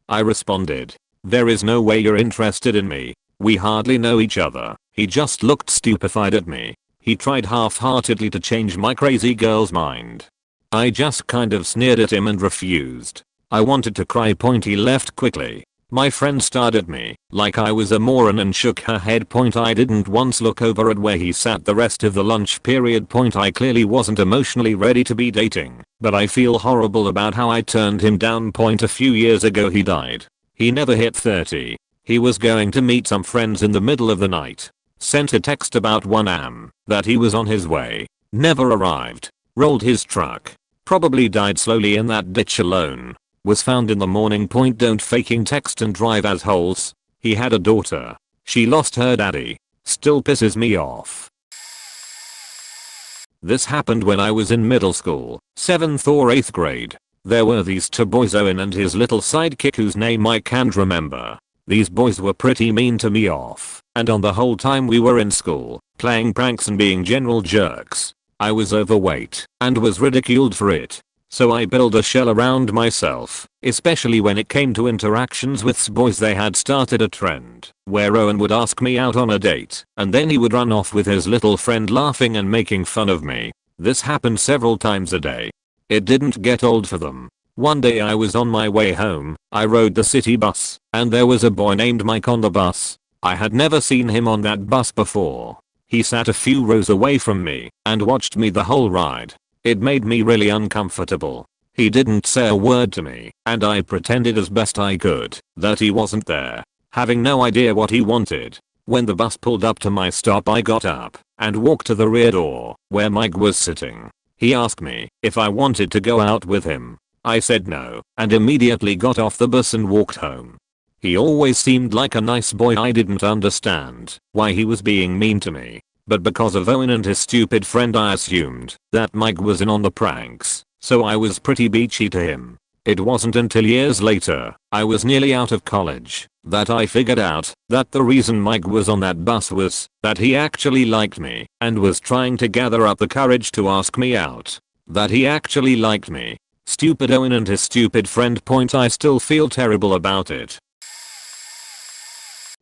I responded. There is no way you're interested in me. We hardly know each other. He just looked stupefied at me. He tried half-heartedly to change my crazy girl's mind. I just kind of sneered at him and refused. I wanted to cry. He left quickly. My friend stared at me like I was a moron and shook her head. I didn't once look over at where he sat the rest of the lunch period. I clearly wasn't emotionally ready to be dating, but I feel horrible about how I turned him down. A few years ago he died. He never hit 30. He was going to meet some friends in the middle of the night. Sent a text about 1 am that he was on his way. Never arrived. Rolled his truck. Probably died slowly in that ditch alone. Was found in the morning. Don't faking text and drive assholes. He had a daughter. She lost her daddy. Still pisses me off. This happened when I was in middle school, 7th or 8th grade. There were these two boys, Owen and his little sidekick whose name I can't remember. These boys were pretty mean to me off and on the whole time we were in school, playing pranks and being general jerks. I was overweight and was ridiculed for it. So I built a shell around myself, especially when it came to interactions with boys. They had started a trend where Owen would ask me out on a date, and then he would run off with his little friend laughing and making fun of me. This happened several times a day. It didn't get old for them. One day I was on my way home, I rode the city bus, and there was a boy named Mike on the bus. I had never seen him on that bus before. He sat a few rows away from me and watched me the whole ride. It made me really uncomfortable. He didn't say a word to me, and I pretended as best I could that he wasn't there, having no idea what he wanted. When the bus pulled up to my stop, I got up and walked to the rear door where Mike was sitting. He asked me if I wanted to go out with him. I said no and immediately got off the bus and walked home. He always seemed like a nice boy. I didn't understand why he was being mean to me. but because of Owen and his stupid friend I assumed that Mike was in on the pranks, so I was pretty beachy to him. It wasn't until years later, I was nearly out of college, that I figured out that the reason Mike was on that bus was that he actually liked me and was trying to gather up the courage to ask me out. That he actually liked me. Stupid Owen and his stupid friend. I still feel terrible about it.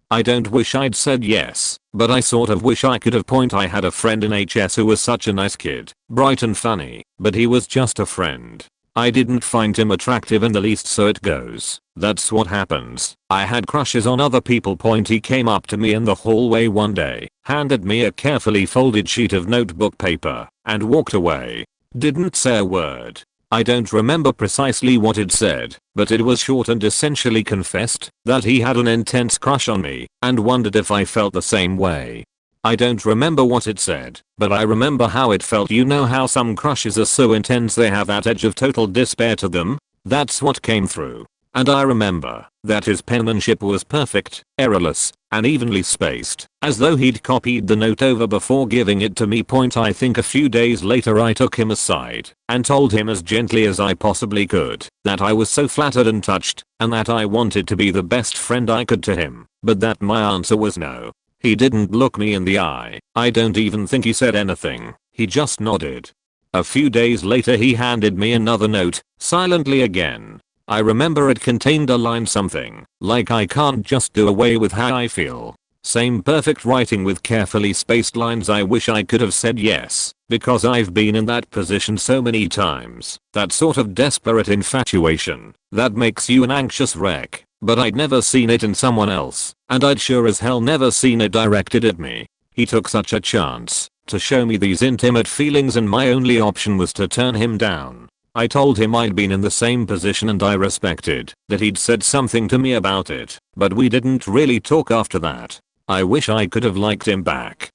I don't wish I'd said yes, but I sort of wish I could have. I had a friend in HS who was such a nice kid, bright and funny, but he was just a friend. I didn't find him attractive in the least, so it goes. That's what happens. I had crushes on other people. He came up to me in the hallway one day, handed me a carefully folded sheet of notebook paper, and walked away. Didn't say a word. I don't remember precisely what it said, but it was short and essentially confessed that he had an intense crush on me and wondered if I felt the same way. I don't remember what it said, but I remember how it felt. You know how some crushes are so intense they have that edge of total despair to them? That's what came through. And I remember that his penmanship was perfect, errorless, and evenly spaced, as though he'd copied the note over before giving it to me. I think a few days later I took him aside and told him as gently as I possibly could that I was so flattered and touched, and that I wanted to be the best friend I could to him, but that my answer was no. He didn't look me in the eye. I don't even think he said anything. He just nodded. A few days later he handed me another note, silently again. I remember it contained a line something like, "I can't just do away with how I feel." Same perfect writing with carefully spaced lines. I wish I could have said yes, because I've been in that position so many times. That sort of desperate infatuation that makes you an anxious wreck. But I'd never seen it in someone else, and I'd sure as hell never seen it directed at me. He took such a chance to show me these intimate feelings, and my only option was to turn him down. I told him I'd been in the same position and I respected that he'd said something to me about it, but we didn't really talk after that. I wish I could have liked him back.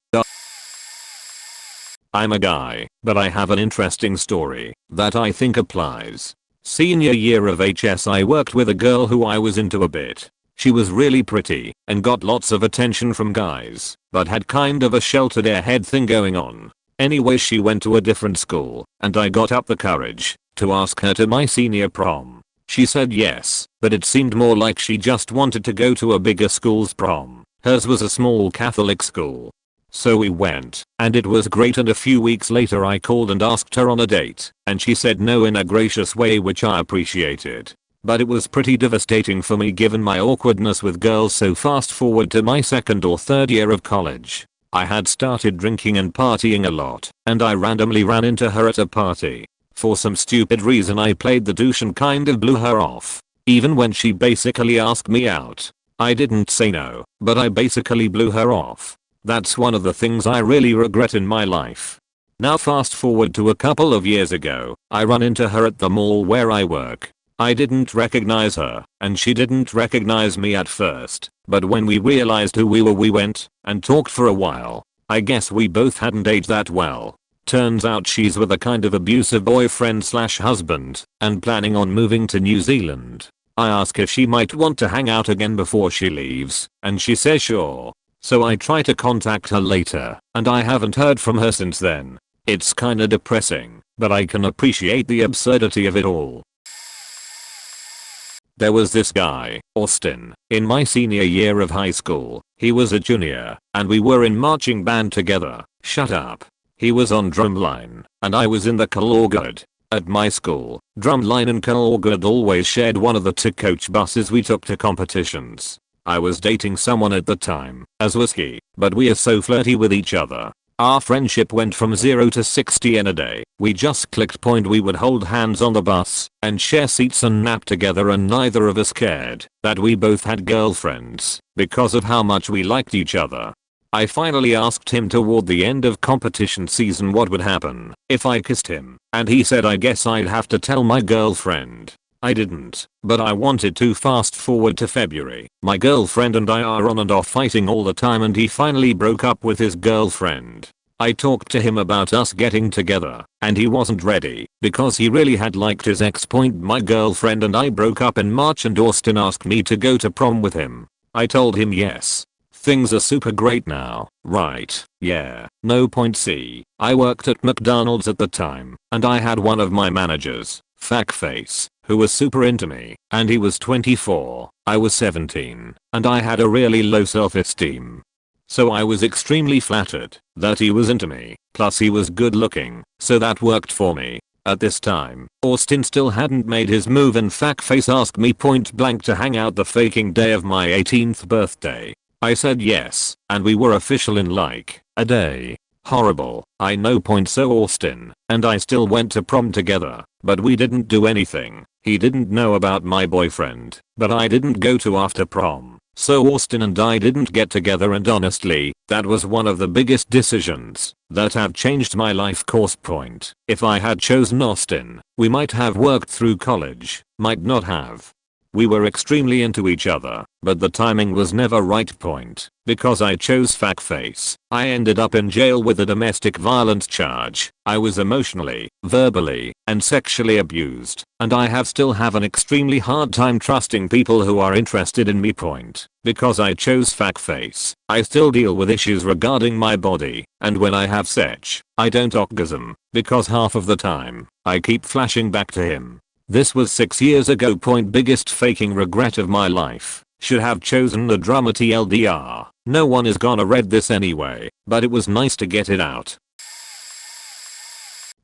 I'm a guy, but I have an interesting story that I think applies. Senior year of HS, I worked with a girl who I was into a bit. She was really pretty and got lots of attention from guys, but had kind of a sheltered airhead thing going on. Anyway, she went to a different school, and I got up the courage to ask her to my senior prom. She said yes, but it seemed more like she just wanted to go to a bigger school's prom. Hers was a small Catholic school. So we went, and it was great, and a few weeks later I called and asked her on a date, and she said no in a gracious way, which I appreciated. But it was pretty devastating for me given my awkwardness with girls. So fast forward to my second or third year of college. I had started drinking and partying a lot, and I randomly ran into her at a party. For some stupid reason I played the douche and kind of blew her off. Even when she basically asked me out. I didn't say no, but I basically blew her off. That's one of the things I really regret in my life. Now fast forward to a couple of years ago, I run into her at the mall where I work. I didn't recognize her, and she didn't recognize me at first, but when we realized who we were, we went and talked for a while. I guess we both hadn't aged that well. Turns out she's with a kind of abusive boyfriend/husband and planning on moving to New Zealand. I ask if she might want to hang out again before she leaves, and she says sure. So I try to contact her later, and I haven't heard from her since then. It's kinda depressing, but I can appreciate the absurdity of it all. There was this guy, Austin, in my senior year of high school. He was a junior, and we were in marching band together. Shut up. He was on drumline, and I was in the Kalorgud. At my school, drumline and Kalorgud always shared one of the two coach buses we took to competitions. I was dating someone at the time, as was he, but we are so flirty with each other. Our friendship went from 0 to 60 in a day. We just clicked. We would hold hands on the bus and share seats and nap together, and neither of us cared that we both had girlfriends because of how much we liked each other. I finally asked him toward the end of competition season what would happen if I kissed him, and he said I guess I'd have to tell my girlfriend. I didn't, but I wanted to. Fast forward to February. My girlfriend and I are on and off fighting all the time, and he finally broke up with his girlfriend. I talked to him about us getting together, and he wasn't ready because he really had liked his ex. My girlfriend and I broke up in March, and Austin asked me to go to prom with him. I told him yes. Things are super great now, right? Yeah. No point. See, I worked at McDonald's at the time, and I had one of my managers, Fuckface, who was super into me, and he was 24, I was 17, and I had a really low self-esteem. So I was extremely flattered that he was into me, plus he was good looking, so that worked for me. At this time, Austin still hadn't made his move and Fuckface asked me point blank to hang out the faking day of my 18th birthday. I said yes, and we were official in like a day. Horrible, I know. So Austin and I still went to prom together, but we didn't do anything. He didn't know about my boyfriend, but I didn't go to after prom. So Austin and I didn't get together, and honestly, that was one of the biggest decisions that have changed my life course. Point. If I had chosen Austin, we might have worked through college, might not have. We were extremely into each other, but the timing was never right. Point. Because I chose Fuckface, I ended up in jail with a domestic violence charge. I was emotionally, verbally, and sexually abused, and I still have an extremely hard time trusting people who are interested in me. Point. Because I chose Fuckface, I still deal with issues regarding my body, and when I have sex, I don't orgasm, because half of the time, I keep flashing back to him. This was 6 years ago. Point. Biggest faking regret of my life. Should have chosen the drummer TLDR. No one is gonna read this anyway, but it was nice to get it out.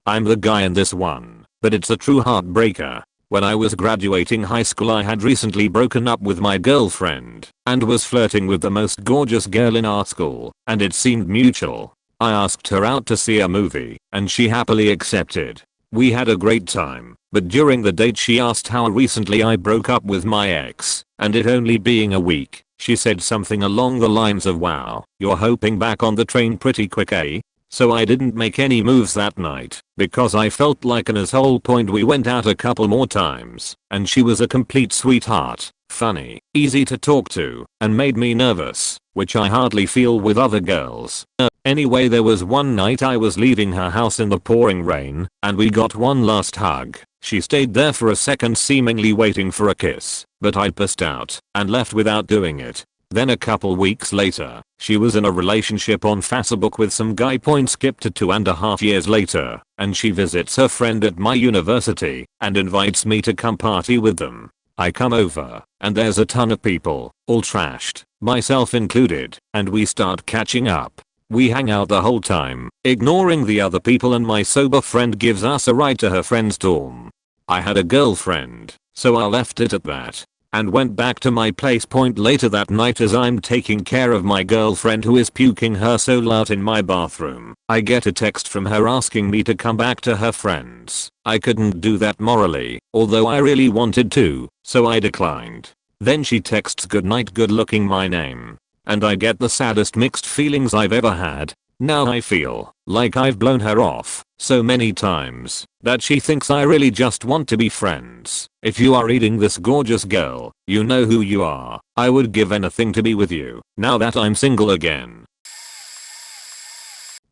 I'm the guy in this one, but it's a true heartbreaker. When I was graduating high school, I had recently broken up with my girlfriend and was flirting with the most gorgeous girl in our school, and it seemed mutual. I asked her out to see a movie, and she happily accepted. We had a great time, but during the date she asked how recently I broke up with my ex, and it only being a week, she said something along the lines of, "Wow, you're hopping back on the train pretty quick, eh?" So I didn't make any moves that night, because I felt like an asshole. Point. We went out a couple more times, and she was a complete sweetheart, funny, easy to talk to, and made me nervous, which I hardly feel with other girls. Anyway, there was one night I was leaving her house in the pouring rain, and we got one last hug. She stayed there for a second, seemingly waiting for a kiss, but I passed out and left without doing it. Then a couple weeks later, she was in a relationship on Facebook with some guy. Skip to 2.5 years later, and she visits her friend at my university and invites me to come party with them. I come over, and there's a ton of people, all trashed, myself included, and we start catching up. We hang out the whole time, ignoring the other people, and my sober friend gives us a ride to her friend's dorm. I had a girlfriend, so I left it at that and went back to my place. Later that night, as I'm taking care of my girlfriend who is puking her soul out in my bathroom, I get a text from her asking me to come back to her friends. I couldn't do that morally, although I really wanted to, so I declined. Then she texts "Goodnight, good looking," my name. And I get the saddest mixed feelings I've ever had. Now I feel like I've blown her off so many times that she thinks I really just want to be friends. If you are reading this, gorgeous girl, you know who you are. I would give anything to be with you now that I'm single again.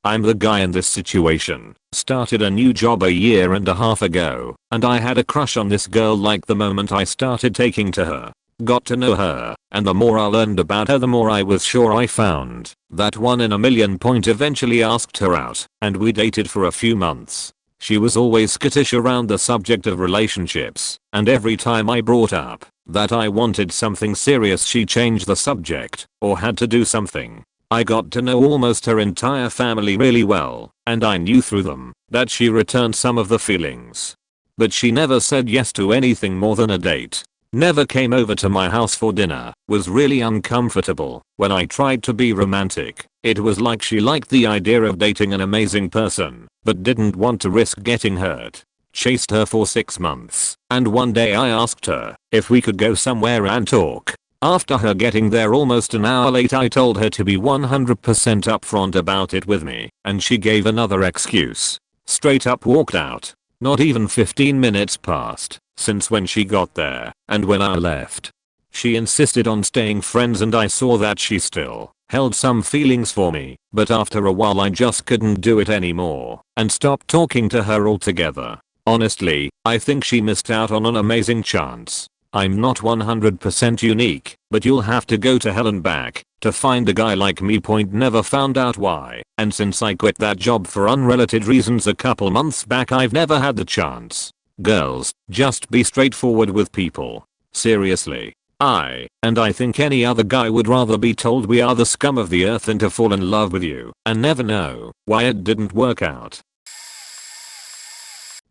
I'm the guy in this situation. Started a new job 1.5 years ago, and I had a crush on this girl like the moment I started taking to her. Got to know her, and the more I learned about her, the more I was sure I found that 1 in a million. Eventually asked her out, and we dated for a few months. She was always skittish around the subject of relationships, and every time I brought up that I wanted something serious, she changed the subject or had to do something. I got to know almost her entire family really well, and I knew through them that she returned some of the feelings. But she never said yes to anything more than a date. Never came over to my house for dinner, was really uncomfortable when I tried to be romantic. It was like she liked the idea of dating an amazing person, but didn't want to risk getting hurt. Chased her for 6 months, and one day I asked her if we could go somewhere and talk. After her getting there almost an hour late, I told her to be 100% upfront about it with me, and she gave another excuse. Straight up walked out. Not even 15 minutes passed since when she got there, and when I left, she insisted on staying friends, and I saw that she still held some feelings for me, but after a while I just couldn't do it anymore and stopped talking to her altogether. Honestly, I think she missed out on an amazing chance. I'm not 100% unique, but you'll have to go to hell and back to find a guy like me. Never found out why, and since I quit that job for unrelated reasons a couple months back, I've never had the chance. Girls, just be straightforward with people. Seriously. And I think any other guy would rather be told we are the scum of the earth than to fall in love with you and never know why it didn't work out.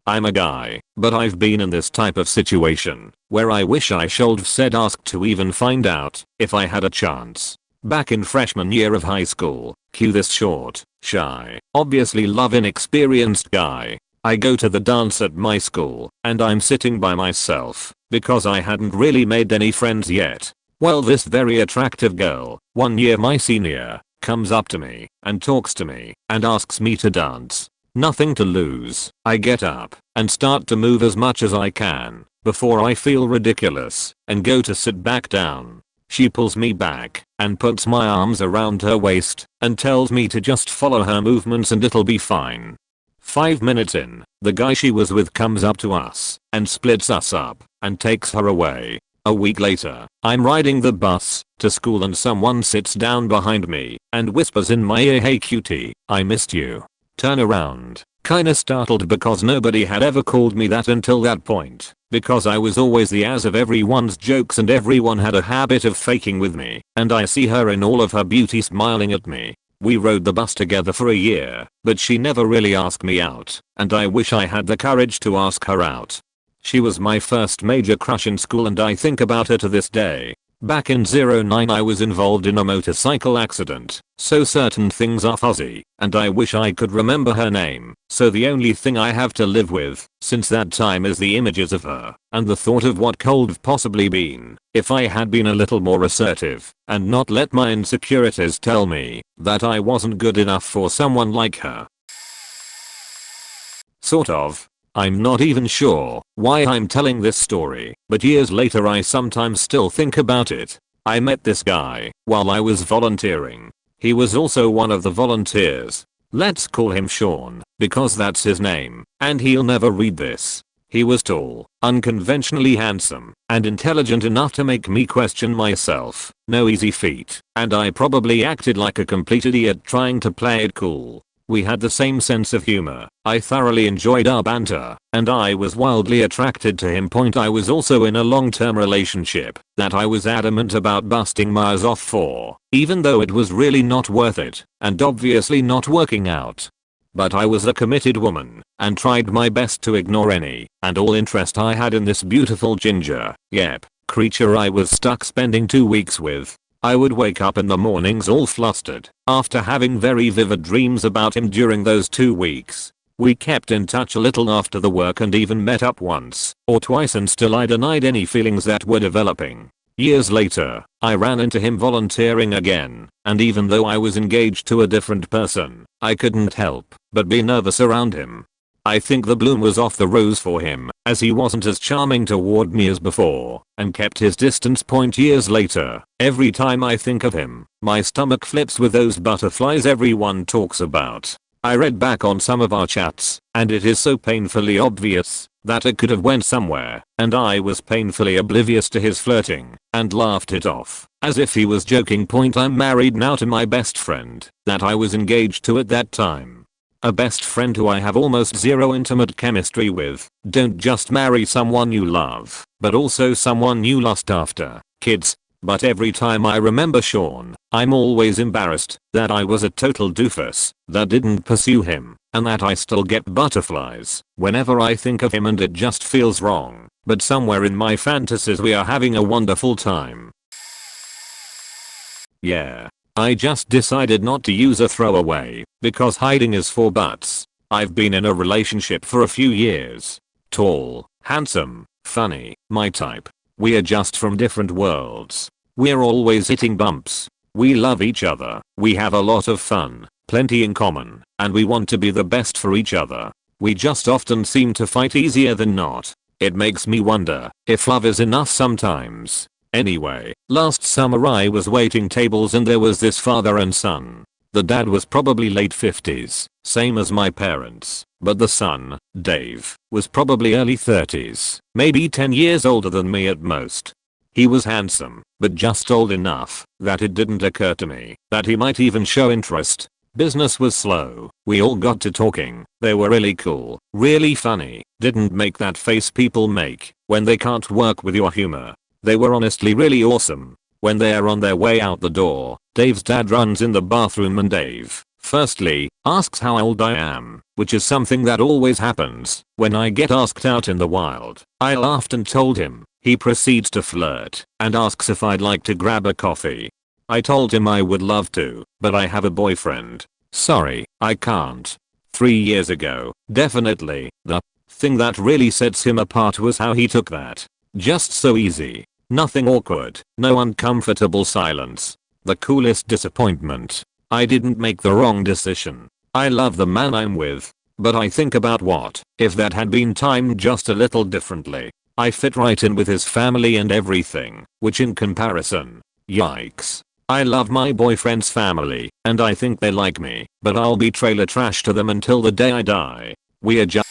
I'm a guy, but I've been in this type of situation where I wish I should've said ask to even find out if I had a chance. Back in freshman year of high school, cue this short, shy, obviously love inexperienced guy. I go to the dance at my school, and I'm sitting by myself, because I hadn't really made any friends yet. Well, this very attractive girl, 1 year my senior, comes up to me, and talks to me, and asks me to dance. Nothing to lose. I get up, and start to move as much as I can, before I feel ridiculous, and go to sit back down. She pulls me back, and puts my arms around her waist, and tells me to just follow her movements and it'll be fine. 5 minutes in, the guy she was with comes up to us, and splits us up, and takes her away. A week later, I'm riding the bus to school and someone sits down behind me, and whispers in my ear, "Hey cutie, I missed you." Turn around, kinda startled because nobody had ever called me that until that point, because I was always the ass of everyone's jokes and everyone had a habit of faking with me, and I see her in all of her beauty smiling at me. We rode the bus together for a year, but she never really asked me out, and I wish I had the courage to ask her out. She was my first major crush in school and I think about her to this day. Back in 09 I was involved in a motorcycle accident, so certain things are fuzzy, and I wish I could remember her name, so the only thing I have to live with since that time is the images of her, and the thought of what could have possibly been if I had been a little more assertive, and not let my insecurities tell me that I wasn't good enough for someone like her. Sort of. I'm not even sure why I'm telling this story, but years later I sometimes still think about it. I met this guy while I was volunteering. He was also one of the volunteers. Let's call him Sean, because that's his name, and he'll never read this. He was tall, unconventionally handsome, and intelligent enough to make me question myself. No easy feat, and I probably acted like a complete idiot trying to play it cool. We had the same sense of humor. I thoroughly enjoyed our banter, and I was wildly attracted to him. I was also in a long-term relationship that I was adamant about busting my ass off for, even though it was really not worth it, and obviously not working out. But I was a committed woman, and tried my best to ignore any and all interest I had in this beautiful creature I was stuck spending 2 weeks with. I would wake up in the mornings all flustered after having very vivid dreams about him during those 2 weeks. We kept in touch a little after the work and even met up once or twice, and still I denied any feelings that were developing. Years later, I ran into him volunteering again, and even though I was engaged to a different person, I couldn't help but be nervous around him. I think the bloom was off the rose for him, as he wasn't as charming toward me as before, and kept his distance. Years later, every time I think of him, my stomach flips with those butterflies everyone talks about. I read back on some of our chats, and it is so painfully obvious that it could have went somewhere, and I was painfully oblivious to his flirting, and laughed it off, as if he was joking. I'm married now to my best friend that I was engaged to at that time. A best friend who I have almost zero intimate chemistry with. Don't just marry someone you love, but also someone you lust after. Kids. But every time I remember Sean, I'm always embarrassed that I was a total doofus that didn't pursue him, and that I still get butterflies whenever I think of him, and it just feels wrong. But somewhere in my fantasies we are having a wonderful time. Yeah. I just decided not to use a throwaway, because hiding is for butts. I've been in a relationship for a few years. Tall, handsome, funny, my type. We are just from different worlds. We're always hitting bumps. We love each other. We have a lot of fun, plenty in common, and we want to be the best for each other. We just often seem to fight easier than not. It makes me wonder if love is enough sometimes. Anyway, last summer I was waiting tables and there was this father and son. The dad was probably late 50s, same as my parents, but the son, Dave, was probably early 30s, maybe 10 years older than me at most. He was handsome, but just old enough that it didn't occur to me that he might even show interest. Business was slow, we all got to talking, they were really cool, really funny, didn't make that face people make when they can't work with your humor. They were honestly really awesome. When they are on their way out the door, Dave's dad runs in the bathroom and Dave, firstly, asks how old I am, which is something that always happens when I get asked out in the wild. I laughed and told him. He proceeds to flirt and asks if I'd like to grab a coffee. I told him I would love to, but I have a boyfriend. Sorry, I can't. 3 years ago, definitely, the thing that really sets him apart was how he took that. Just so easy. Nothing awkward, no uncomfortable silence. The coolest disappointment. I didn't make the wrong decision. I love the man I'm with. But I think about what if that had been timed just a little differently. I fit right in with his family and everything, which in comparison, yikes. I love my boyfriend's family, and I think they like me, but I'll be trailer trash to them until the day I die. We are just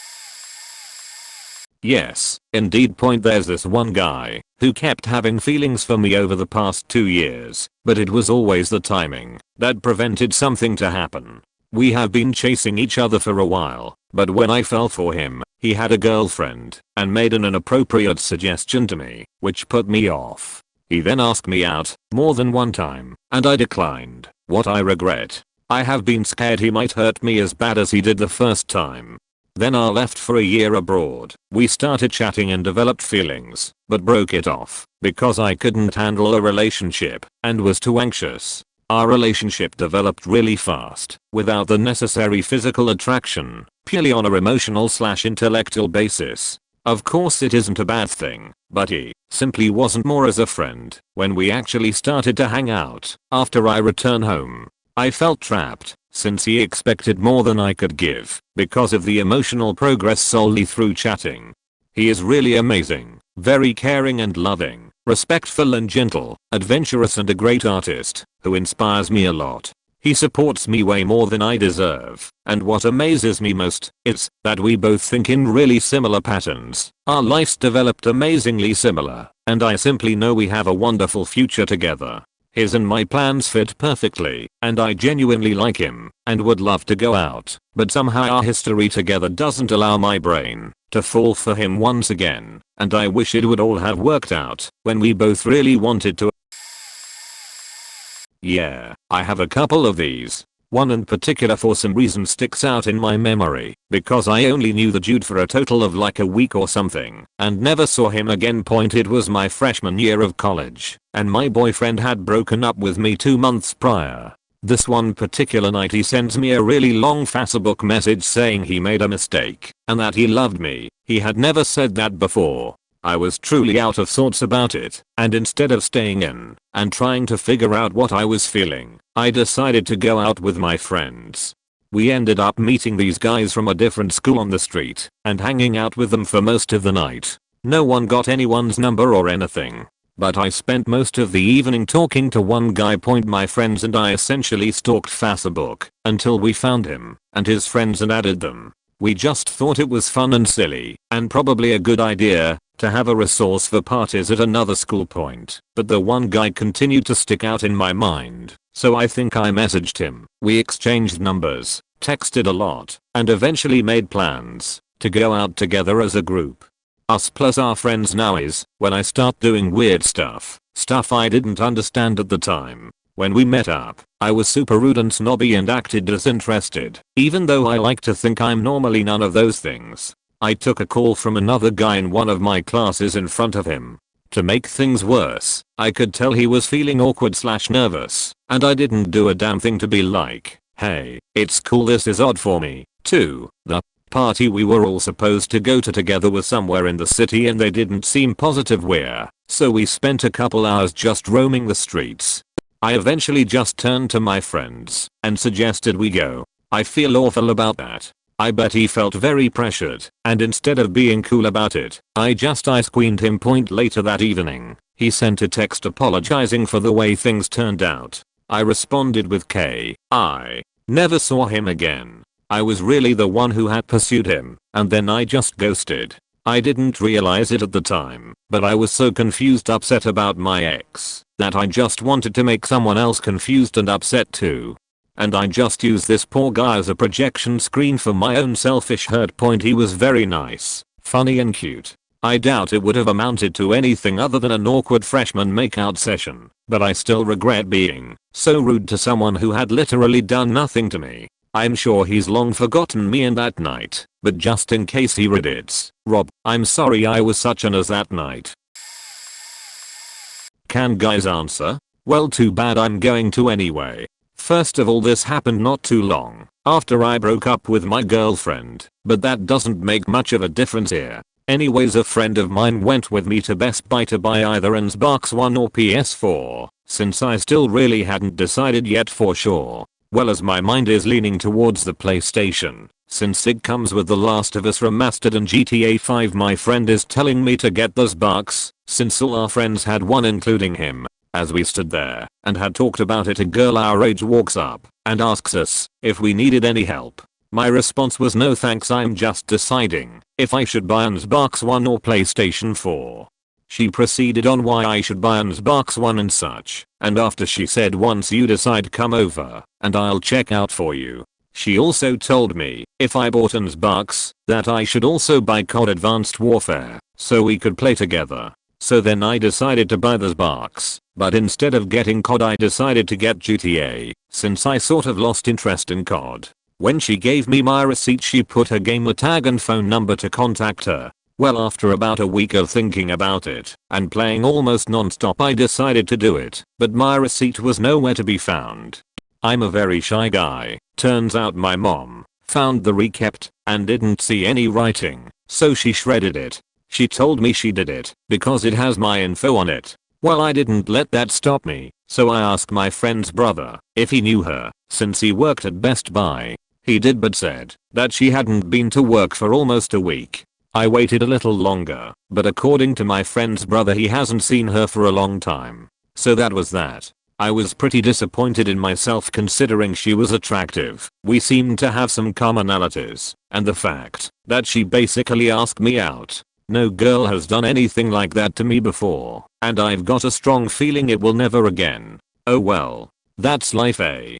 yes, indeed. There's this one guy who kept having feelings for me over the past 2 years, but it was always the timing that prevented something to happen. We have been chasing each other for a while, but when I fell for him, he had a girlfriend and made an inappropriate suggestion to me, which put me off. He then asked me out more than one time, and I declined. What I regret. I have been scared he might hurt me as bad as he did the first time. Then I left for a year abroad. We started chatting and developed feelings, but broke it off because I couldn't handle a relationship and was too anxious. Our relationship developed really fast, without the necessary physical attraction, purely on a emotional/intellectual basis. Of course it isn't a bad thing, but he simply wasn't more as a friend. When we actually started to hang out, after I returned home, I felt trapped, since he expected more than I could give, because of the emotional progress solely through chatting. He is really amazing, very caring and loving, respectful and gentle, adventurous and a great artist, who inspires me a lot. He supports me way more than I deserve, and what amazes me most is that we both think in really similar patterns. Our lives developed amazingly similar, and I simply know we have a wonderful future together. His and my plans fit perfectly, and I genuinely like him and would love to go out, but somehow our history together doesn't allow my brain to fall for him once again, and I wish it would all have worked out when we both really wanted to. Yeah, I have a couple of these. One in particular for some reason sticks out in my memory because I only knew the dude for a total of like a week or something and never saw him again. It was my freshman year of college and my boyfriend had broken up with me 2 months prior. This one particular night he sends me a really long Facebook message saying he made a mistake and that he loved me. He had never said that before. I was truly out of sorts about it, and instead of staying in and trying to figure out what I was feeling, I decided to go out with my friends. We ended up meeting these guys from a different school on the street and hanging out with them for most of the night. No one got anyone's number or anything, but I spent most of the evening talking to one guy. My friends and I essentially stalked Facebook until we found him and his friends and added them. We just thought it was fun and silly and probably a good idea to have a resource for parties at another school. But the one guy continued to stick out in my mind, so I think I messaged him. We exchanged numbers, texted a lot, and eventually made plans to go out together as a group. Us plus our friends now is when I start doing weird stuff I didn't understand at the time. When we met up, I was super rude and snobby and acted disinterested, even though I like to think I'm normally none of those things. I took a call from another guy in one of my classes in front of him. To make things worse, I could tell he was feeling awkward/nervous, and I didn't do a damn thing to be like, hey, it's cool, this is odd for me, too. The party we were all supposed to go to together was somewhere in the city and they didn't seem positive where, so we spent a couple hours just roaming the streets. I eventually just turned to my friends and suggested we go. I feel awful about that. I bet he felt very pressured, and instead of being cool about it, I just ice queened him. Later that evening, he sent a text apologizing for the way things turned out. I responded with K. I never saw him again. I was really the one who had pursued him, and then I just ghosted. I didn't realize it at the time, but I was so confused upset about my ex that I just wanted to make someone else confused and upset too. And I just used this poor guy as a projection screen for my own selfish hurt point. He was very nice, funny and cute. I doubt it would have amounted to anything other than an awkward freshman makeout session, but I still regret being so rude to someone who had literally done nothing to me. I'm sure he's long forgotten me and that night, but just in case he reddits, Rob, I'm sorry I was such an ass that night. Can guys answer? Well, too bad, I'm going to anyway. First of all, this happened not too long after I broke up with my girlfriend, but that doesn't make much of a difference here. Anyways, a friend of mine went with me to Best Buy to buy either an Xbox One or PS4, since I still really hadn't decided yet for sure. Well, as my mind is leaning towards the PlayStation, since it comes with The Last of Us Remastered and GTA 5, my friend is telling me to get the Xbox, since all our friends had one including him. As we stood there and had talked about it, a girl our age walks up and asks us if we needed any help. My response was no thanks, I'm just deciding if I should buy an Xbox One or PlayStation 4. She proceeded on why I should buy an Xbox One and such, and after she said, once you decide, come over and I'll check out for you. She also told me if I bought an Xbox that I should also buy COD Advanced Warfare so we could play together. So then I decided to buy the Xbox, but instead of getting COD I decided to get GTA, since I sort of lost interest in COD. When she gave me my receipt, she put her gamer tag and phone number to contact her. Well, after about a week of thinking about it and playing almost non-stop, I decided to do it, but my receipt was nowhere to be found. I'm a very shy guy. Turns out my mom found the receipt and didn't see any writing, so she shredded it. She told me she did it because it has my info on it. Well, I didn't let that stop me, so I asked my friend's brother if he knew her, since he worked at Best Buy. He did, but said that she hadn't been to work for almost a week. I waited a little longer, but according to my friend's brother, he hasn't seen her for a long time. So that was that. I was pretty disappointed in myself considering she was attractive, we seemed to have some commonalities, and the fact that she basically asked me out. No girl has done anything like that to me before, and I've got a strong feeling it will never again. Oh well. That's life, eh?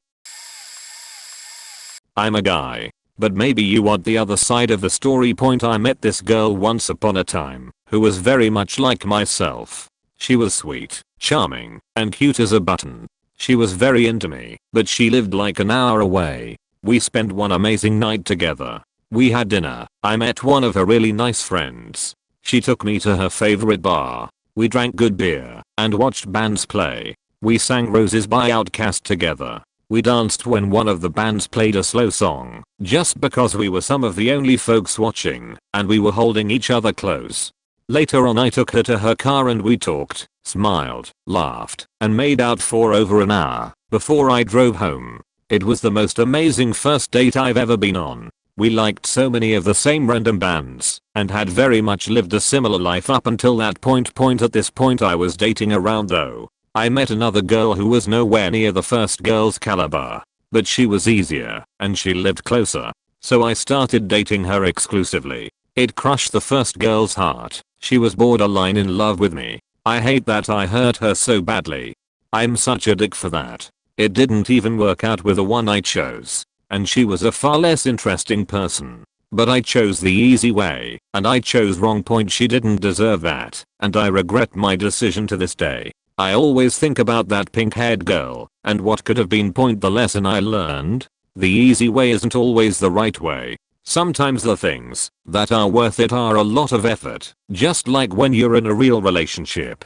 I'm a guy. But maybe you want the other side of the story. Point: I met this girl once upon a time who was very much like myself. She was sweet, charming, and cute as a button. She was very into me, but she lived like an hour away. We spent one amazing night together. We had dinner. I met one of her really nice friends. She took me to her favorite bar. We drank good beer and watched bands play. We sang Roses by Outkast together. We danced when one of the bands played a slow song, just because we were some of the only folks watching, and we were holding each other close. Later on, I took her to her car and we talked, smiled, laughed, and made out for over an hour before I drove home. It was the most amazing first date I've ever been on. We liked so many of the same random bands and had very much lived a similar life up until that point. At this point I was dating around though. I met another girl who was nowhere near the first girl's caliber, but she was easier and she lived closer. So I started dating her exclusively. It crushed the first girl's heart. She was borderline in love with me. I hate that I hurt her so badly. I'm such a dick for that. It didn't even work out with the one I chose, and she was a far less interesting person. But I chose the easy way, and I chose wrong. She didn't deserve that, and I regret my decision to this day. I always think about that pink-haired girl and what could have been. The lesson I learned: the easy way isn't always the right way. Sometimes the things that are worth it are a lot of effort, just like when you're in a real relationship.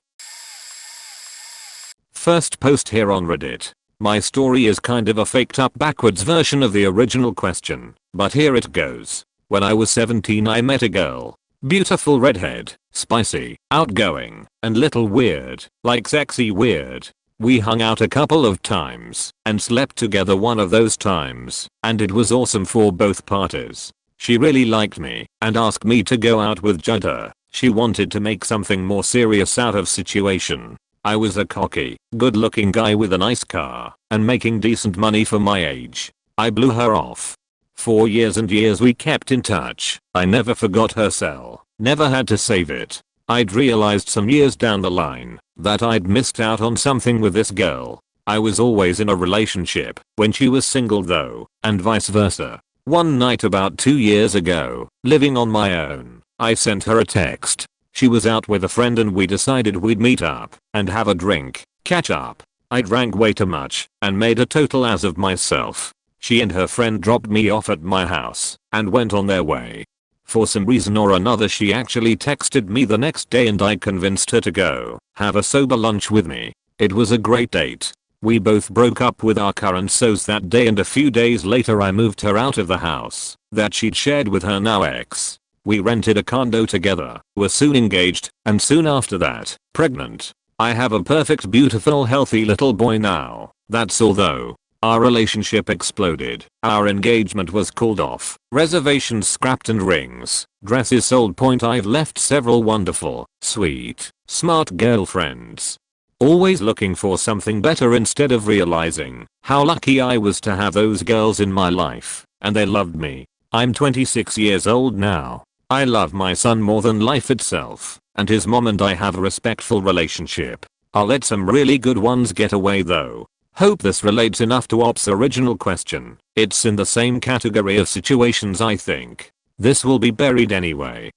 First post here on Reddit. My story is kind of a faked up backwards version of the original question, but here it goes. When I was 17 I met a girl. Beautiful redhead, spicy, outgoing, and little weird, like sexy weird. We hung out a couple of times and slept together one of those times, and it was awesome for both parties. She really liked me and asked me to go out with her. She wanted to make something more serious out of situation. I was a cocky, good-looking guy with a nice car and making decent money for my age. I blew her off. For years and years we kept in touch. I never forgot her cell, never had to save it. I'd realized some years down the line that I'd missed out on something with this girl. I was always in a relationship when she was single though, and vice versa. One night about 2 years ago, living on my own, I sent her a text. She was out with a friend and we decided we'd meet up and have a drink, catch up. I drank way too much and made a total ass of myself. She and her friend dropped me off at my house and went on their way. For some reason or another she actually texted me the next day and I convinced her to go have a sober lunch with me. It was a great date. We both broke up with our current sos that day and a few days later I moved her out of the house that she'd shared with her now ex. We rented a condo together, were soon engaged, and soon after that, pregnant. I have a perfect, beautiful, healthy little boy now. That's all though. Our relationship exploded. Our engagement was called off. Reservations scrapped and rings, dresses sold. I've left several wonderful, sweet, smart girlfriends. Always looking for something better instead of realizing how lucky I was to have those girls in my life, and they loved me. I'm 26 years old now. I love my son more than life itself, and his mom and I have a respectful relationship. I'll let some really good ones get away though. Hope this relates enough to Op's original question. It's in the same category of situations I think. This will be buried anyway.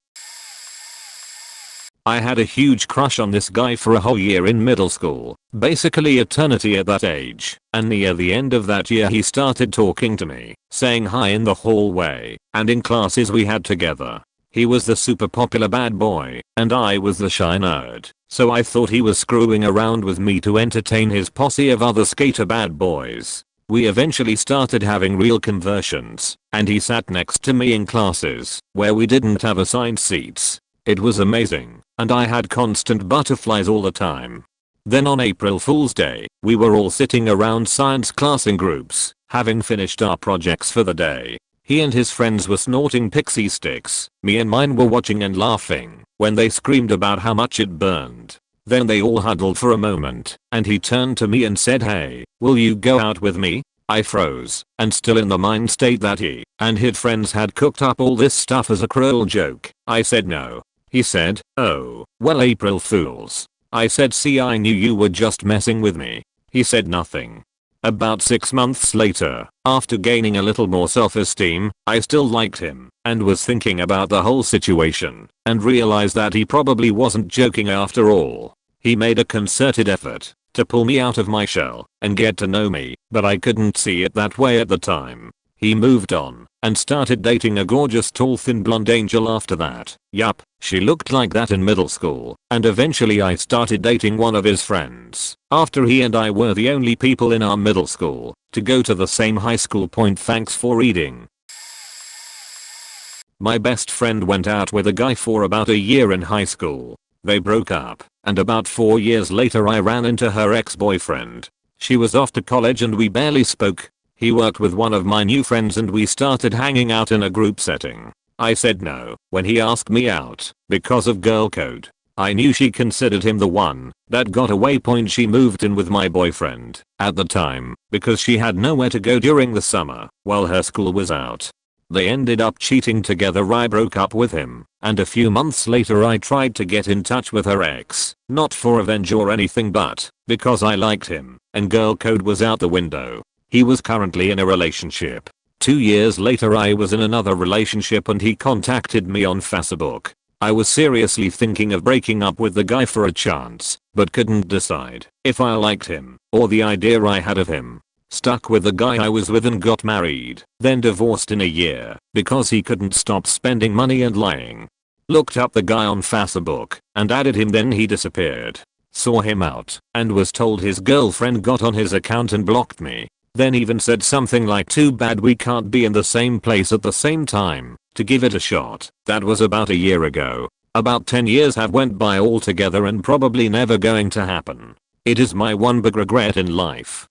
I had a huge crush on this guy for a whole year in middle school, basically eternity at that age, and near the end of that year he started talking to me, saying hi in the hallway, and in classes we had together. He was the super popular bad boy, and I was the shy nerd, so I thought he was screwing around with me to entertain his posse of other skater bad boys. We eventually started having real conversions, and he sat next to me in classes where we didn't have assigned seats. It was amazing, and I had constant butterflies all the time. Then on April Fool's Day, we were all sitting around science class in groups, having finished our projects for the day. He and his friends were snorting pixie sticks. Me and mine were watching and laughing when they screamed about how much it burned. Then they all huddled for a moment, and he turned to me and said, "Hey, will you go out with me?" I froze, and still in the mind state that he and his friends had cooked up all this stuff as a cruel joke, I said no. He said, "Oh, well, April Fools." I said, "See, I knew you were just messing with me." He said nothing. About 6 months later, after gaining a little more self-esteem, I still liked him and was thinking about the whole situation and realized that he probably wasn't joking after all. He made a concerted effort to pull me out of my shell and get to know me, but I couldn't see it that way at the time. He moved on and started dating a gorgeous tall thin blonde angel after that. Yup, she looked like that in middle school, and eventually I started dating one of his friends after he and I were the only people in our middle school to go to the same high school. Thanks for reading. My best friend went out with a guy for about a year in high school. They broke up, and about 4 years later I ran into her ex-boyfriend. She was off to college and we barely spoke. He worked with one of my new friends and we started hanging out in a group setting. I said no when he asked me out because of girl code. I knew she considered him the one that got away. She moved in with my boyfriend at the time because she had nowhere to go during the summer while her school was out. They ended up cheating together. I broke up with him, and a few months later I tried to get in touch with her ex, not for revenge or anything but because I liked him, and girl code was out the window. He was currently in a relationship. 2 years later I was in another relationship and he contacted me on Facebook. I was seriously thinking of breaking up with the guy for a chance, but couldn't decide if I liked him or the idea I had of him. Stuck with the guy I was with and got married, then divorced in a year because he couldn't stop spending money and lying. Looked up the guy on Facebook and added him, then he disappeared. Saw him out and was told his girlfriend got on his account and blocked me. Then even said something like, "Too bad we can't be in the same place at the same time to give it a shot." That was about a year ago. About 10 years have went by altogether and probably never going to happen. It is my one big regret in life.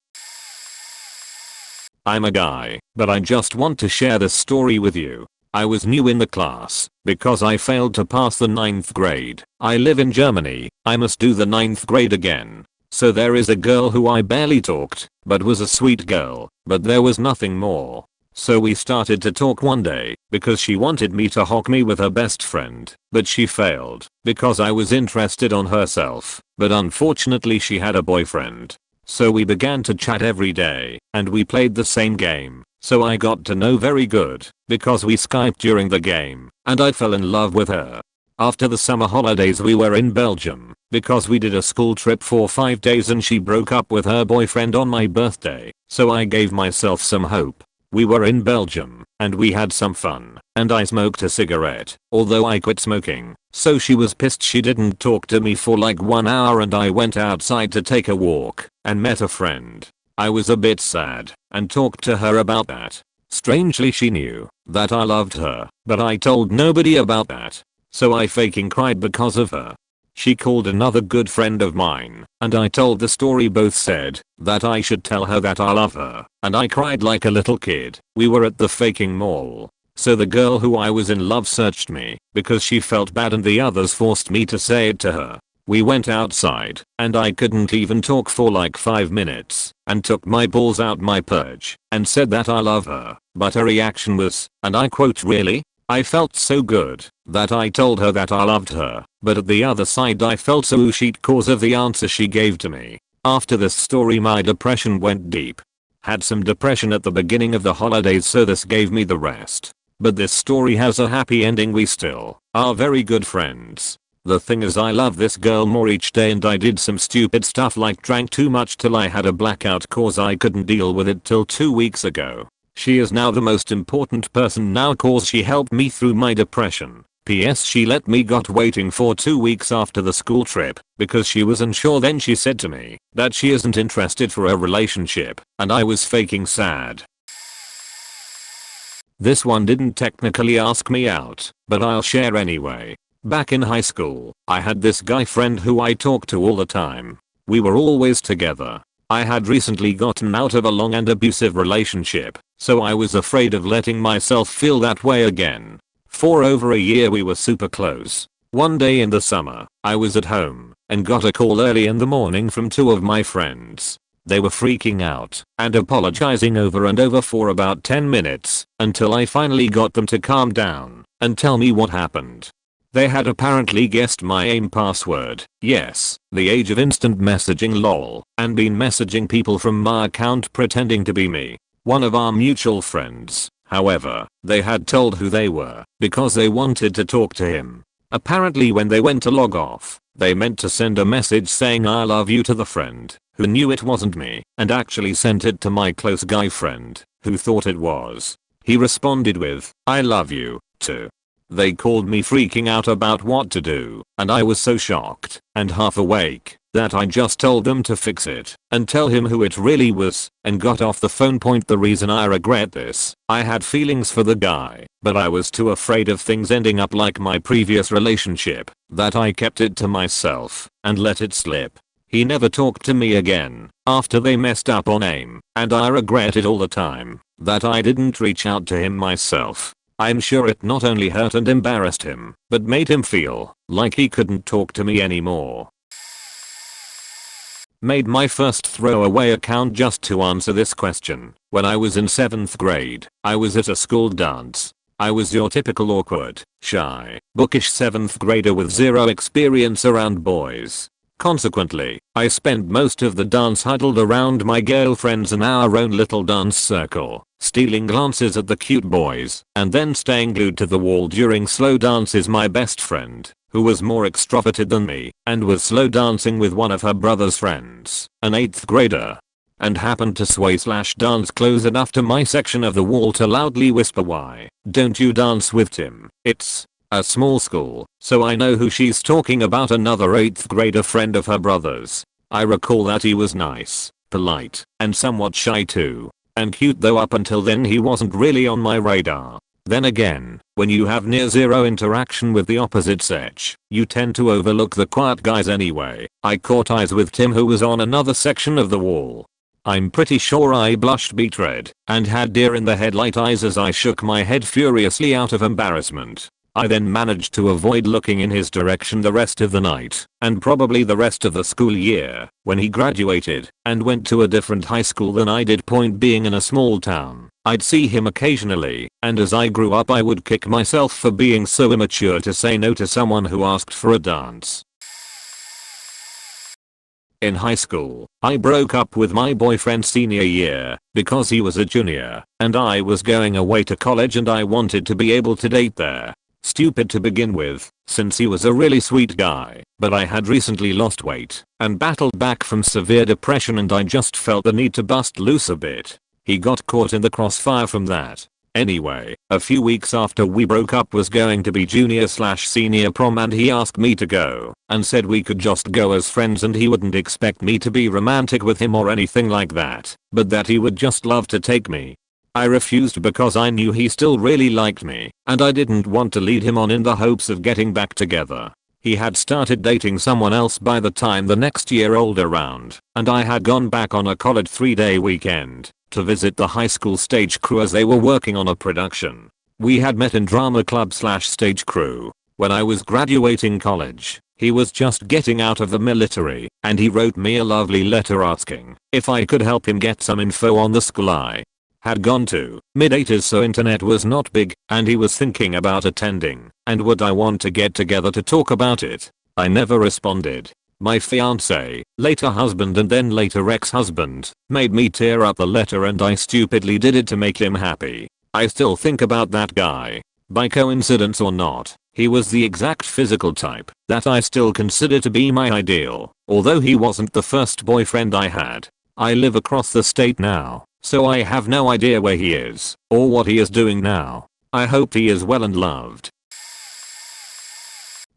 I'm a guy, but I just want to share this story with you. I was new in the class because I failed to pass the 9th grade. I live in Germany. I must do the 9th grade again. So there is a girl who I barely talked, but was a sweet girl, but there was nothing more. So we started to talk one day because she wanted me to hock me with her best friend, but she failed because I was interested on herself, but unfortunately she had a boyfriend. So we began to chat every day and we played the same game. So I got to know very good because we Skyped during the game and I fell in love with her. After the summer holidays we were in Belgium because we did a school trip for 5 days and she broke up with her boyfriend on my birthday, so I gave myself some hope. We were in Belgium and we had some fun and I smoked a cigarette, although I quit smoking, so she was pissed she didn't talk to me for like 1 hour and I went outside to take a walk and met a friend. I was a bit sad and talked to her about that. Strangely she knew that I loved her, but I told nobody about that. So I faking cried because of her. She called another good friend of mine and I told the story. Both said that I should tell her that I love her and I cried like a little kid. We were at the faking mall. So the girl who I was in love searched me because she felt bad and the others forced me to say it to her. We went outside and I couldn't even talk for like 5 minutes and took my balls out my purge and said that I love her, but her reaction was, and I quote, "Really?" I felt so good that I told her that I loved her, but at the other side I felt so shit cause of the answer she gave to me. After this story my depression went deep. Had some depression at the beginning of the holidays, so this gave me the rest. But this story has a happy ending. We still are very good friends. The thing is I love this girl more each day and I did some stupid stuff like drank too much till I had a blackout cause I couldn't deal with it till 2 weeks ago. She is now the most important person now cause she helped me through my depression. PS she let me got waiting for 2 weeks after the school trip because she was unsure. Then she said to me that she isn't interested for a relationship and I was faking sad. This one didn't technically ask me out, but I'll share anyway. Back in high school, I had this guy friend who I talked to all the time. We were always together. I had recently gotten out of a long and abusive relationship, so I was afraid of letting myself feel that way again. For over a year we were super close. One day in the summer, I was at home and got a call early in the morning from 2 of my friends. They were freaking out and apologizing over and over for about 10 minutes until I finally got them to calm down and tell me what happened. They had apparently guessed my AIM password, yes, the age of instant messaging lol, and been messaging people from my account pretending to be me. One of our mutual friends, however, they had told who they were because they wanted to talk to him. Apparently when they went to log off, they meant to send a message saying I love you to the friend, who knew it wasn't me, and actually sent it to my close guy friend, who thought it was. He responded with, I love you, too. They called me freaking out about what to do, and I was so shocked and half awake that I just told them to fix it and tell him who it really was and got off the phone. The reason I regret this, I had feelings for the guy, but I was too afraid of things ending up like my previous relationship that I kept it to myself and let it slip. He never talked to me again after they messed up on AIM, and I regret it all the time that I didn't reach out to him myself. I'm sure it not only hurt and embarrassed him, but made him feel like he couldn't talk to me anymore. Made my first throwaway account just to answer this question. When I was in 7th grade, I was at a school dance. I was your typical awkward, shy, bookish 7th grader with zero experience around boys. Consequently, I spent most of the dance huddled around my girlfriends and our own little dance circle, stealing glances at the cute boys and then staying glued to the wall during slow dances. My best friend, who was more extroverted than me and was slow dancing with one of her brother's friends, an 8th grader, and happened to sway/dance close enough to my section of the wall to loudly whisper, why don't you dance with Tim? It's a small school, so I know who she's talking about, another 8th grader friend of her brother's. I recall that he was nice, polite, and somewhat shy too. And cute, though up until then he wasn't really on my radar. Then again, when you have near zero interaction with the opposite sex, you tend to overlook the quiet guys anyway. I caught eyes with Tim, who was on another section of the wall. I'm pretty sure I blushed beet red and had deer in the headlight eyes as I shook my head furiously out of embarrassment. I then managed to avoid looking in his direction the rest of the night, and probably the rest of the school year, when he graduated and went to a different high school than I did. Point being, in a small town, I'd see him occasionally, and as I grew up I would kick myself for being so immature to say no to someone who asked for a dance. In high school, I broke up with my boyfriend senior year because he was a junior and I was going away to college and I wanted to be able to date there. Stupid to begin with, since he was a really sweet guy, but I had recently lost weight and battled back from severe depression and I just felt the need to bust loose a bit. He got caught in the crossfire from that. Anyway, a few weeks after we broke up was going to be junior/senior prom and he asked me to go and said we could just go as friends and he wouldn't expect me to be romantic with him or anything like that, but that he would just love to take me. I refused because I knew he still really liked me and I didn't want to lead him on in the hopes of getting back together. He had started dating someone else by the time the next year rolled around and I had gone back on a college 3-day weekend to visit the high school stage crew as they were working on a production. We had met in drama club/stage crew. When I was graduating college, he was just getting out of the military and he wrote me a lovely letter asking if I could help him get some info on the school I had gone to. Mid-80s, so internet was not big and he was thinking about attending and would I want to get together to talk about it. I never responded. My fiance, later husband and then later ex-husband, made me tear up the letter and I stupidly did it to make him happy. I still think about that guy. By coincidence or not, he was the exact physical type that I still consider to be my ideal, although he wasn't the first boyfriend I had. I live across the state now, so I have no idea where he is or what he is doing now. I hope he is well and loved.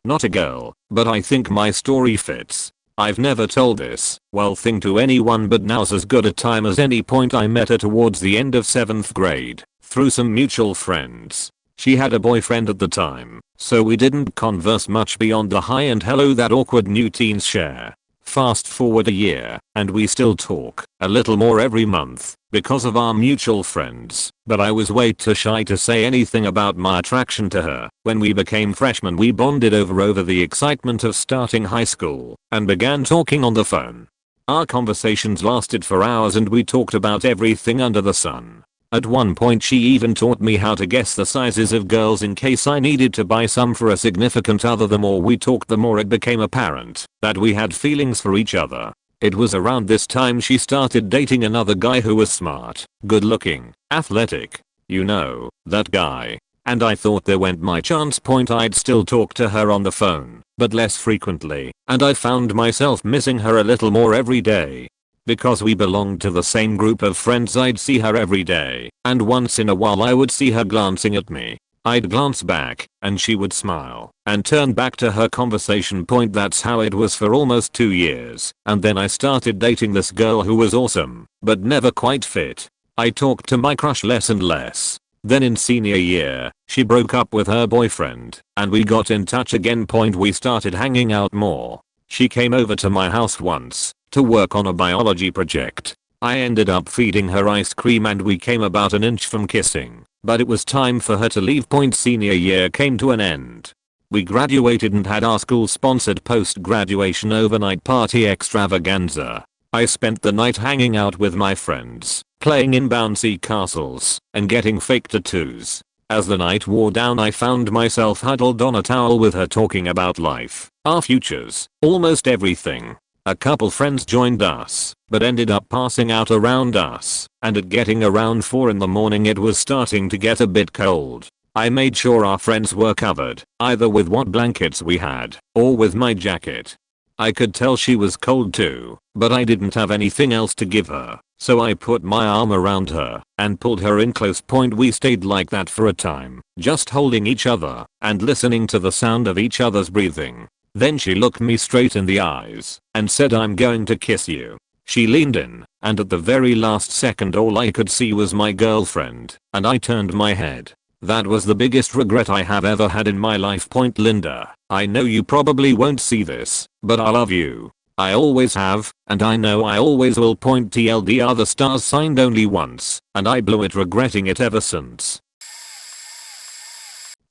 Not a girl, but I think my story fits. I've never told this thing to anyone, but now's as good a time as any. Point I met her towards the end of 7th grade through some mutual friends. She had a boyfriend at the time, so we didn't converse much beyond the hi and hello that awkward new teens share. Fast forward a year, and we still talk a little more every month because of our mutual friends, but I was way too shy to say anything about my attraction to her. When we became freshmen we bonded over the excitement of starting high school and began talking on the phone. Our conversations lasted for hours and we talked about everything under the sun. At one point she even taught me how to guess the sizes of girls in case I needed to buy some for a significant other. The more we talked, the more it became apparent that we had feelings for each other. It was around this time she started dating another guy who was smart, good looking, athletic. You know, that guy. And I thought there went my chance. Point I'd still talk to her on the phone, but less frequently, and I found myself missing her a little more every day. Because we belonged to the same group of friends I'd see her every day, and once in a while I would see her glancing at me. I'd glance back, and she would smile, and turn back to her conversation. Point that's how it was for almost 2 years, and then I started dating this girl who was awesome, but never quite fit. I talked to my crush less and less. Then in senior year, she broke up with her boyfriend, and we got in touch again. Point we started hanging out more. She came over to my house once to work on a biology project. I ended up feeding her ice cream and we came about an inch from kissing, but it was time for her to leave. Point senior year came to an end. We graduated and had our school sponsored post-graduation overnight party extravaganza. I spent the night hanging out with my friends, playing in bouncy castles, and getting fake tattoos. As the night wore down I found myself huddled on a towel with her talking about life, our futures, almost everything. A couple friends joined us, but ended up passing out around us, and at getting around 4 in the morning it was starting to get a bit cold. I made sure our friends were covered, either with what blankets we had, or with my jacket. I could tell she was cold too, but I didn't have anything else to give her, so I put my arm around her and pulled her in close. Point we stayed like that for a time, just holding each other and listening to the sound of each other's breathing. Then she looked me straight in the eyes and said, "I'm going to kiss you." She leaned in, and at the very last second all I could see was my girlfriend, and I turned my head. That was the biggest regret I have ever had in my life. Point Linda, I know you probably won't see this, but I love you. I always have, and I know I always will. Point TLDR, the stars signed only once, and I blew it, regretting it ever since.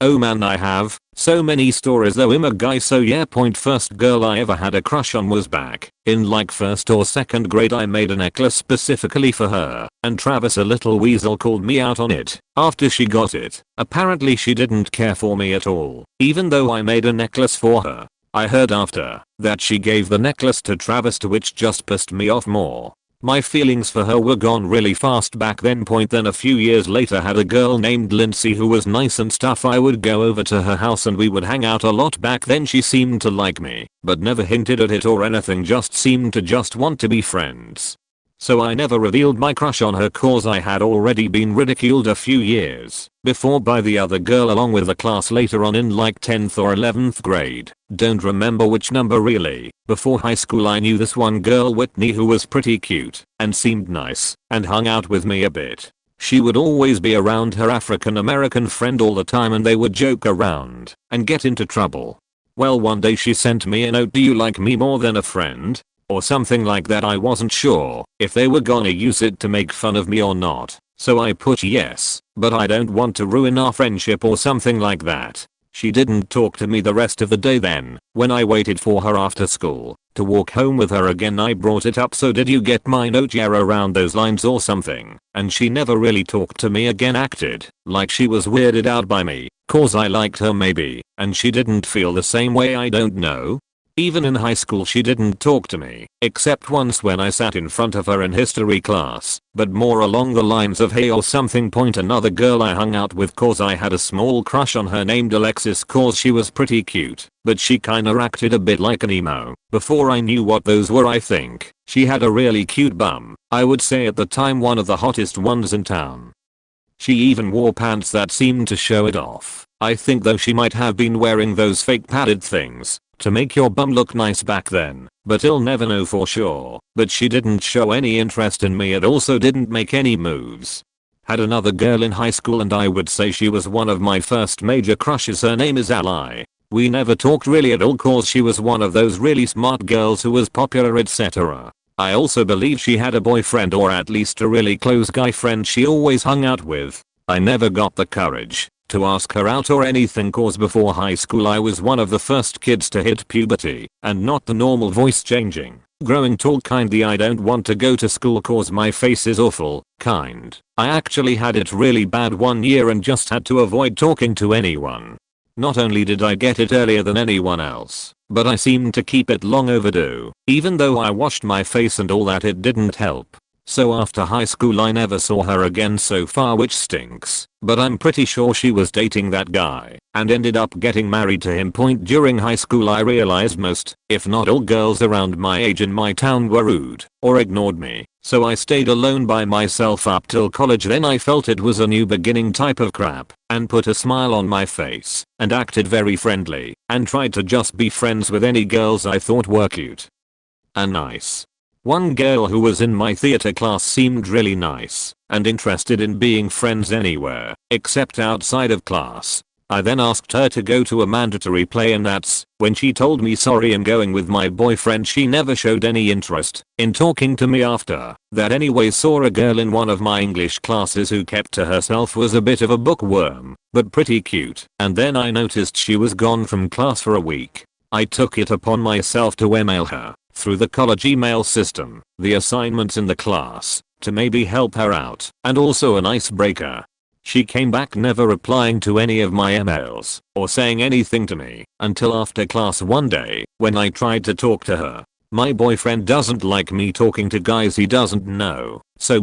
Oh man, I have so many stories though. I'm a guy, so yeah. First girl I ever had a crush on was back in like first or second grade. I made a necklace specifically for her, and Travis, a little weasel, called me out on it after she got it. Apparently she didn't care for me at all, even though I made a necklace for her. I heard after that she gave the necklace to Travis, to which just pissed me off more. My feelings for her were gone really fast back then. Then a few years later had a girl named Lindsay who was nice and stuff. I would go over to her house and we would hang out a lot. Back then she seemed to like me, but never hinted at it or anything, just seemed to just want to be friends. So I never revealed my crush on her cause I had already been ridiculed a few years before by the other girl along with the class later on in like 10th or 11th grade. Don't remember which number really. Before high school I knew this one girl, Whitney, who was pretty cute and seemed nice and hung out with me a bit. She would always be around her African American friend all the time and they would joke around and get into trouble. Well, one day she sent me a note, "Do you like me more than a friend?" or something like that. I wasn't sure if they were gonna use it to make fun of me or not, so I put yes, but I don't want to ruin our friendship or something like that. She didn't talk to me the rest of the day. Then, when I waited for her after school to walk home with her again, I brought it up. "So did you get my note?" Yeah, around those lines or something. And she never really talked to me again, acted like she was weirded out by me cause I liked her maybe, and she didn't feel the same way. I don't know. Even in high school she didn't talk to me, except once when I sat in front of her in history class, but more along the lines of hey or something. Another girl I hung out with cause I had a small crush on her named Alexis cause she was pretty cute, but she kinda acted a bit like an emo. Before I knew what those were, I think she had a really cute bum. I would say at the time one of the hottest ones in town. She even wore pants that seemed to show it off. I think though she might have been wearing those fake padded things to make your bum look nice back then, but I'll never know for sure. But she didn't show any interest in me and also didn't make any moves. Had another girl in high school and I would say she was one of my first major crushes. Her name is Ally. We never talked really at all cause she was one of those really smart girls who was popular, etc. I also believe she had a boyfriend, or at least a really close guy friend she always hung out with. I never got the courage to ask her out or anything cause before high school I was one of the first kids to hit puberty, and not the normal voice changing, growing tall kind, the I don't want to go to school cause my face is awful kind. I actually had it really bad one year and just had to avoid talking to anyone. Not only did I get it earlier than anyone else, but I seemed to keep it long overdue. Even though I washed my face and all that, it didn't help. So after high school I never saw her again so far, which stinks, but I'm pretty sure she was dating that guy and ended up getting married to him. During high school I realized most, if not all, girls around my age in my town were rude or ignored me, so I stayed alone by myself up till college. Then I felt it was a new beginning type of crap and put a smile on my face and acted very friendly and tried to just be friends with any girls I thought were cute and nice. One girl who was in my theater class seemed really nice and interested in being friends anywhere except outside of class. I then asked her to go to a mandatory play, and that's when she told me, "Sorry, I'm going with my boyfriend." She never showed any interest in talking to me after that anyway. Saw a girl in one of my English classes who kept to herself, was a bit of a bookworm but pretty cute, and then I noticed she was gone from class for a week. I took it upon myself to email her through the college email system the assignments in the class to maybe help her out and also an icebreaker. She came back never replying to any of my emails or saying anything to me until after class one day when I tried to talk to her. My boyfriend doesn't like me talking to guys he doesn't know, so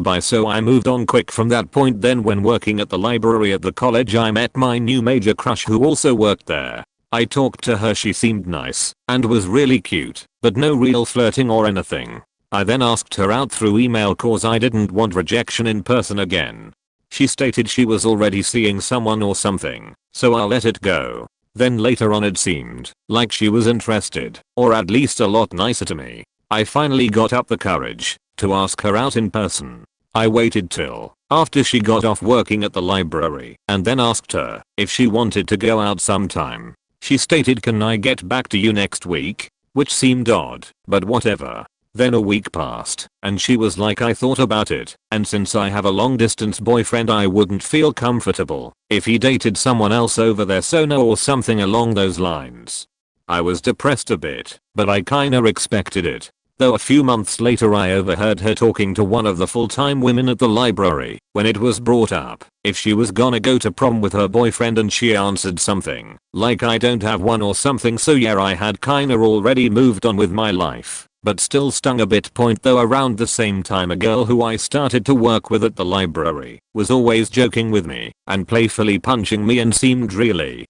I moved on quick from that point. Then when working at the library at the college I met my new major crush who also worked there. I talked to her, she seemed nice and was really cute, but no real flirting or anything. I then asked her out through email cause I didn't want rejection in person again. She stated she was already seeing someone or something, so I let it go. Then later on it seemed like she was interested, or at least a lot nicer to me. I finally got up the courage to ask her out in person. I waited till after she got off working at the library and then asked her if she wanted to go out sometime. She stated, "Can I get back to you next week?" which seemed odd, but whatever. Then a week passed, and she was like, I thought about it, and since I have a long distance boyfriend I wouldn't feel comfortable if he dated someone else over there, so no, or something along those lines. I was depressed a bit, but I kinda expected it. Though a few months later I overheard her talking to one of the full-time women at the library when it was brought up if she was gonna go to prom with her boyfriend, and she answered something like, I don't have one or something. So yeah, I had kinda already moved on with my life, but still stung a bit. Point though, around the same time a girl who I started to work with at the library was always joking with me and playfully punching me and seemed really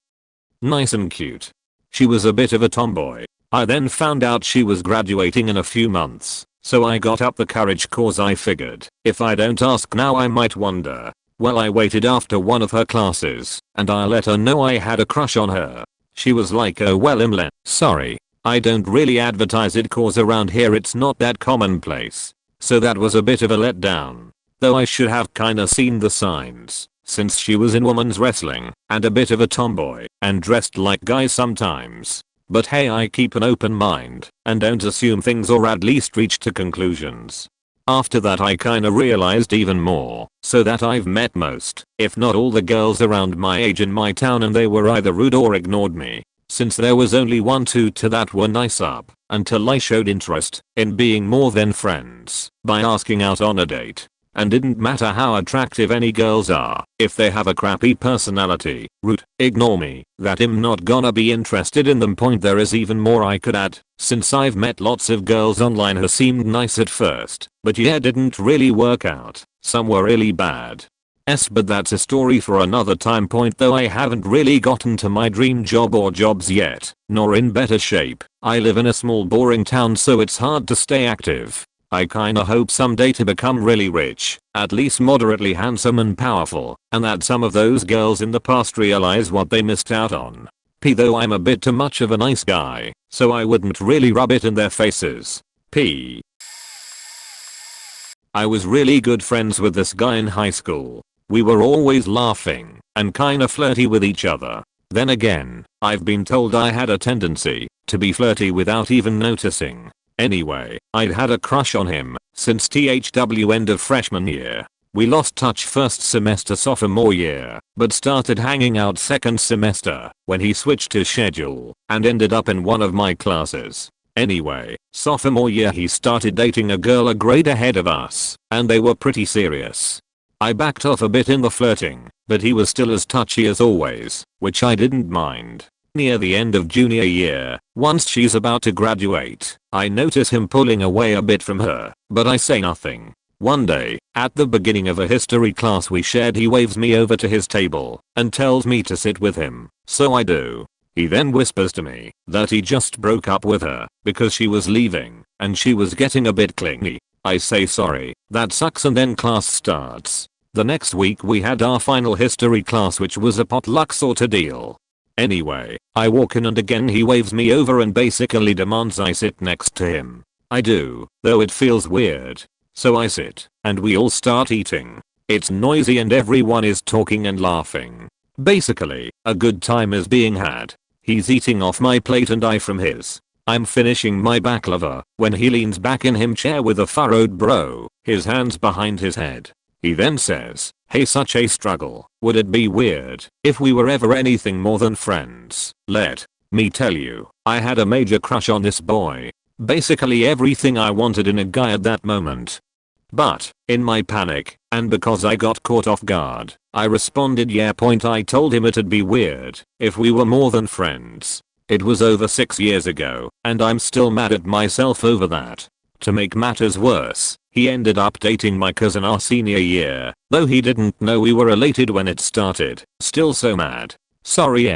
nice and cute. She was a bit of a tomboy. I then found out she was graduating in a few months, so I got up the courage cause I figured if I don't ask now I might wonder. Well, I waited after one of her classes and I let her know I had a crush on her. She was like, oh well, Imlen, sorry, I don't really advertise it cause around here it's not that commonplace. So that was a bit of a letdown. Though I should have kinda seen the signs, since she was in women's wrestling and a bit of a tomboy and dressed like guys sometimes. But hey, I keep an open mind and don't assume things, or at least reach to conclusions. After that I kinda realized even more, so that I've met most, if not all, the girls around my age in my town, and they were either rude or ignored me. Since there was only 1-2 that were nice up until I showed interest in being more than friends by asking out on a date. And didn't matter how attractive any girls are, if they have a crappy personality, rude, ignore me, that I'm not gonna be interested in them. Point there is even more I could add, since I've met lots of girls online who seemed nice at first, but yeah, didn't really work out. Some were really bad. But that's a story for another time. Point though, I haven't really gotten to my dream job or jobs yet, nor in better shape. I live in a small boring town, so it's hard to stay active. I kinda hope someday to become really rich, at least moderately handsome and powerful, and that some of those girls in the past realize what they missed out on. Though I'm a bit too much of a nice guy, so I wouldn't really rub it in their faces. I was really good friends with this guy in high school. We were always laughing and kinda flirty with each other. Then again, I've been told I had a tendency to be flirty without even noticing. Anyway, I'd had a crush on him since THW end of freshman year. We lost touch first semester sophomore year, but started hanging out second semester when he switched his schedule and ended up in one of my classes. Anyway, sophomore year he started dating a girl a grade ahead of us, and they were pretty serious. I backed off a bit in the flirting, but he was still as touchy as always, which I didn't mind. Near the end of junior year, once she's about to graduate, I notice him pulling away a bit from her, but I say nothing. One day, at the beginning of a history class we shared, he waves me over to his table and tells me to sit with him, so I do. He then whispers to me that he just broke up with her because she was leaving and she was getting a bit clingy. I say sorry, that sucks, and then class starts. The next week we had our final history class, which was a potluck sorta deal. Anyway, I walk in and again he waves me over and basically demands I sit next to him. I do, though it feels weird. So I sit, and we all start eating. It's noisy and everyone is talking and laughing. Basically, a good time is being had. He's eating off my plate and I from his. I'm finishing my baklava when he leans back in him chair with a furrowed brow, his hands behind his head. He then says, hey, such a struggle. Would it be weird if we were ever anything more than friends? Let me tell you, I had a major crush on this boy. Basically everything I wanted in a guy at that moment. But, in my panic, and because I got caught off guard, I responded yeah. I told him it'd be weird if we were more than friends. It was over 6 years ago, and I'm still mad at myself over that. To make matters worse, he ended up dating my cousin our senior year, though he didn't know we were related when it started. Still so mad. Sorry.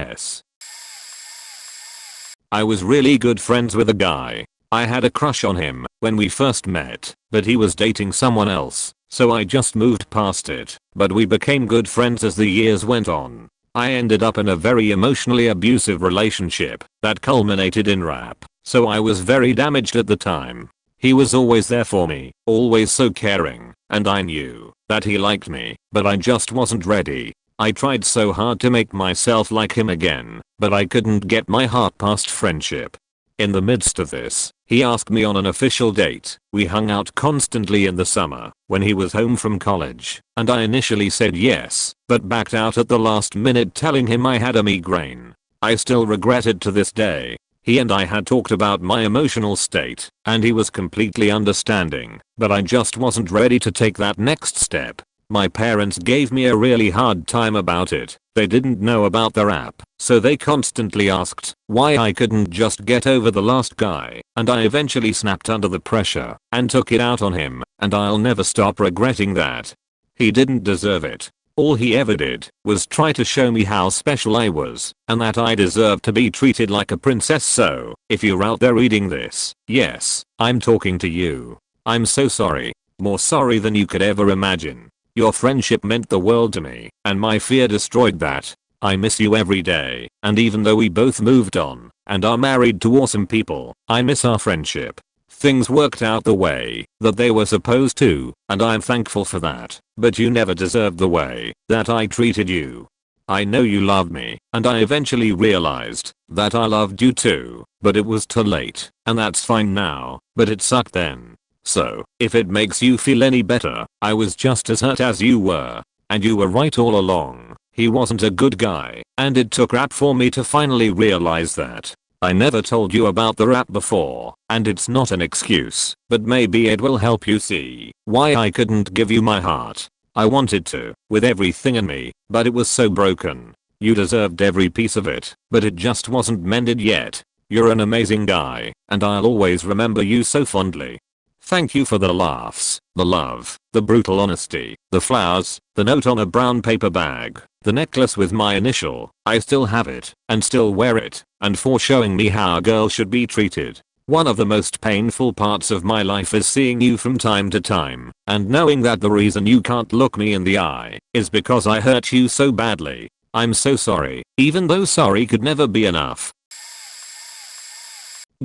I was really good friends with a guy. I had a crush on him when we first met, but he was dating someone else, so I just moved past it. But we became good friends as the years went on. I ended up in a very emotionally abusive relationship that culminated in rap, so I was very damaged at the time. He was always there for me, always so caring, and I knew that he liked me, but I just wasn't ready. I tried so hard to make myself like him again, but I couldn't get my heart past friendship. In the midst of this, he asked me on an official date. We hung out constantly in the summer when he was home from college, and I initially said yes, but backed out at the last minute telling him I had a migraine. I still regret it to this day. He and I had talked about my emotional state, and he was completely understanding, but I just wasn't ready to take that next step. My parents gave me a really hard time about it. They didn't know about the app, so they constantly asked why I couldn't just get over the last guy, and I eventually snapped under the pressure and took it out on him, and I'll never stop regretting that. He didn't deserve it. All he ever did was try to show me how special I was and that I deserved to be treated like a princess. So, if you're out there reading this, yes, I'm talking to you. I'm so sorry. More sorry than you could ever imagine. Your friendship meant the world to me, and my fear destroyed that. I miss you every day, and even though we both moved on and are married to awesome people, I miss our friendship. Things worked out the way that they were supposed to, and I'm thankful for that, but you never deserved the way that I treated you. I know you loved me, and I eventually realized that I loved you too, but it was too late, and that's fine now, but it sucked then. So, if it makes you feel any better, I was just as hurt as you were. And you were right all along. He wasn't a good guy, and it took rap for me to finally realize that. I never told you about the rap before, and it's not an excuse, but maybe it will help you see why I couldn't give you my heart. I wanted to, with everything in me, but it was so broken. You deserved every piece of it, but it just wasn't mended yet. You're an amazing guy, and I'll always remember you so fondly. Thank you for the laughs, the love, the brutal honesty, the flowers, the note on a brown paper bag, the necklace with my initial, I still have it, and still wear it, and for showing me how a girl should be treated. One of the most painful parts of my life is seeing you from time to time, and knowing that the reason you can't look me in the eye is because I hurt you so badly. I'm so sorry, even though sorry could never be enough.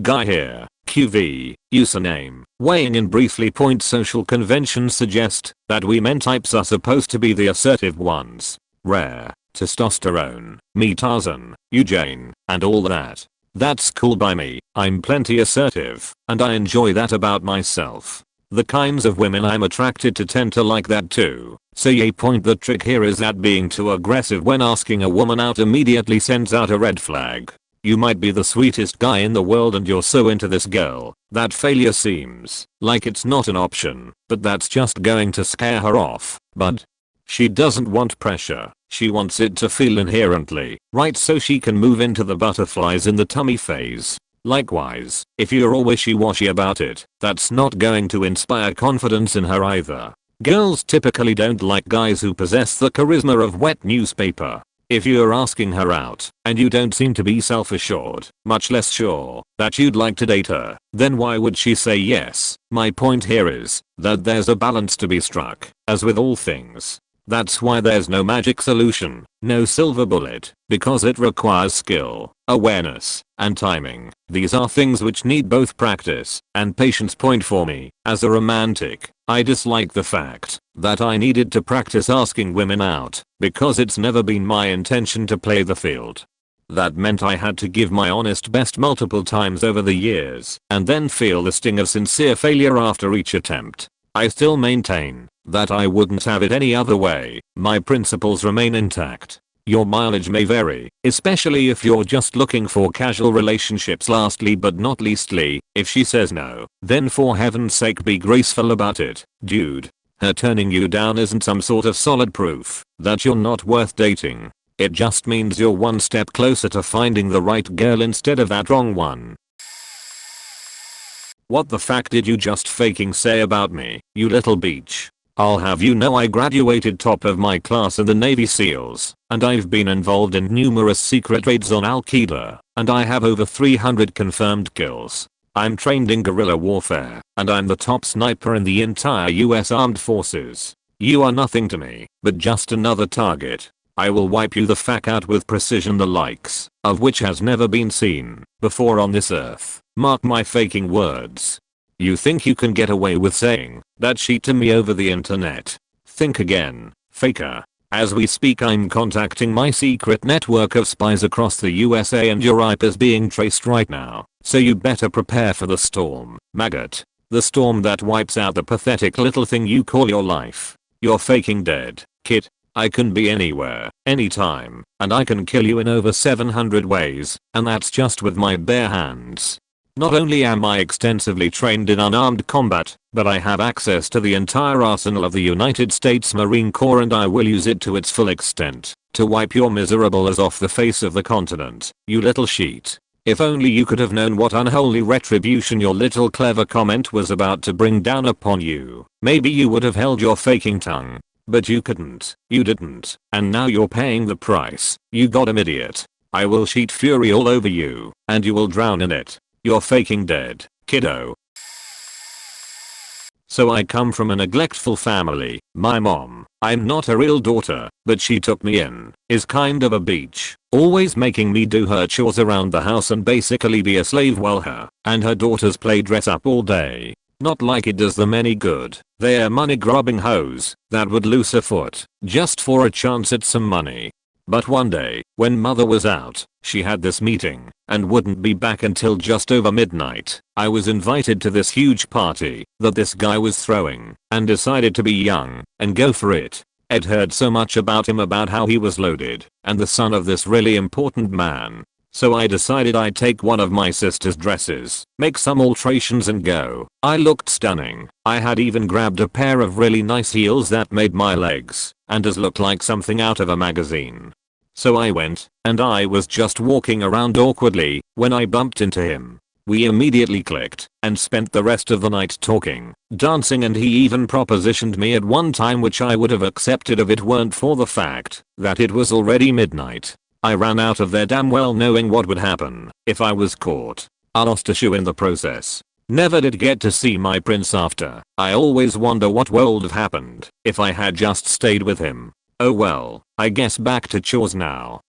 Guy here, QV, username, weighing in briefly. Point social conventions suggest that we men types are supposed to be the assertive ones. Rare, testosterone, me Tarzan, you Jane, and all that. That's cool by me. I'm plenty assertive, and I enjoy that about myself. The kinds of women I'm attracted to tend to like that too. So yay. Point the trick here is that being too aggressive when asking a woman out immediately sends out a red flag. You might be the sweetest guy in the world and you're so into this girl that failure seems like it's not an option, but that's just going to scare her off. But she doesn't want pressure. She wants it to feel inherently right so she can move into the butterflies in the tummy phase. Likewise, if you're all wishy-washy about it, that's not going to inspire confidence in her either. Girls typically don't like guys who possess the charisma of wet newspaper. If you're asking her out, and you don't seem to be self-assured, much less sure that you'd like to date her, then why would she say yes? My point here is that there's a balance to be struck, as with all things. That's why there's no magic solution, no silver bullet, because it requires skill, awareness, and timing. These are things which need both practice and patience. Point for me, as a romantic, I dislike the fact that I needed to practice asking women out, because it's never been my intention to play the field. That meant I had to give my honest best multiple times over the years, and then feel the sting of sincere failure after each attempt. I still maintain that I wouldn't have it any other way. My principles remain intact. Your mileage may vary, especially if you're just looking for casual relationships. Lastly but not leastly, if she says no, then for heaven's sake be graceful about it, dude. Her turning you down isn't some sort of solid proof that you're not worth dating. It just means you're one step closer to finding the right girl instead of that wrong one. What the fuck did you just faking say about me, you little beach? I'll have you know I graduated top of my class in the Navy SEALs, and I've been involved in numerous secret raids on Al-Qaeda, and I have over 300 confirmed kills. I'm trained in guerrilla warfare, and I'm the top sniper in the entire US Armed Forces. You are nothing to me, but just another target. I will wipe you the fuck out with precision the likes of which has never been seen before on this earth. Mark my faking words. You think you can get away with saying that shit to me over the internet? Think again, faker. As we speak I'm contacting my secret network of spies across the USA and your IP is being traced right now, so you better prepare for the storm, maggot. The storm that wipes out the pathetic little thing you call your life. You're faking dead, kid. I can be anywhere, anytime, and I can kill you in over 700 ways, and that's just with my bare hands. Not only am I extensively trained in unarmed combat, but I have access to the entire arsenal of the United States Marine Corps and I will use it to its full extent, to wipe your miserable ass off the face of the continent, you little sheet. If only you could have known what unholy retribution your little clever comment was about to bring down upon you, maybe you would have held your faking tongue. But you couldn't, you didn't, and now you're paying the price, you goddamn idiot. I will sheet fury all over you, and you will drown in it. You're faking dead, kiddo. So I come from a neglectful family. My mom, I'm not a real daughter, but she took me in, is kind of a bitch, always making me do her chores around the house and basically be a slave while her and her daughters play dress up all day. Not like it does them any good. They're money grubbing hoes that would lose a foot just for a chance at some money. But one day, when mother was out, she had this meeting and wouldn't be back until just over midnight. I was invited to this huge party that this guy was throwing and decided to be young and go for it. I'd heard so much about him, about how he was loaded and the son of this really important man. So I decided I'd take one of my sister's dresses, make some alterations and go. I looked stunning. I had even grabbed a pair of really nice heels that made my legs and as look like something out of a magazine. So I went, and I was just walking around awkwardly when I bumped into him. We immediately clicked and spent the rest of the night talking, dancing, and he even propositioned me at one time, which I would have accepted if it weren't for the fact that it was already midnight. I ran out of there damn well knowing what would happen if I was caught. I lost a shoe in the process. Never did get to see my prince after. I always wonder what would have happened if I had just stayed with him. Oh well, I guess back to chores now.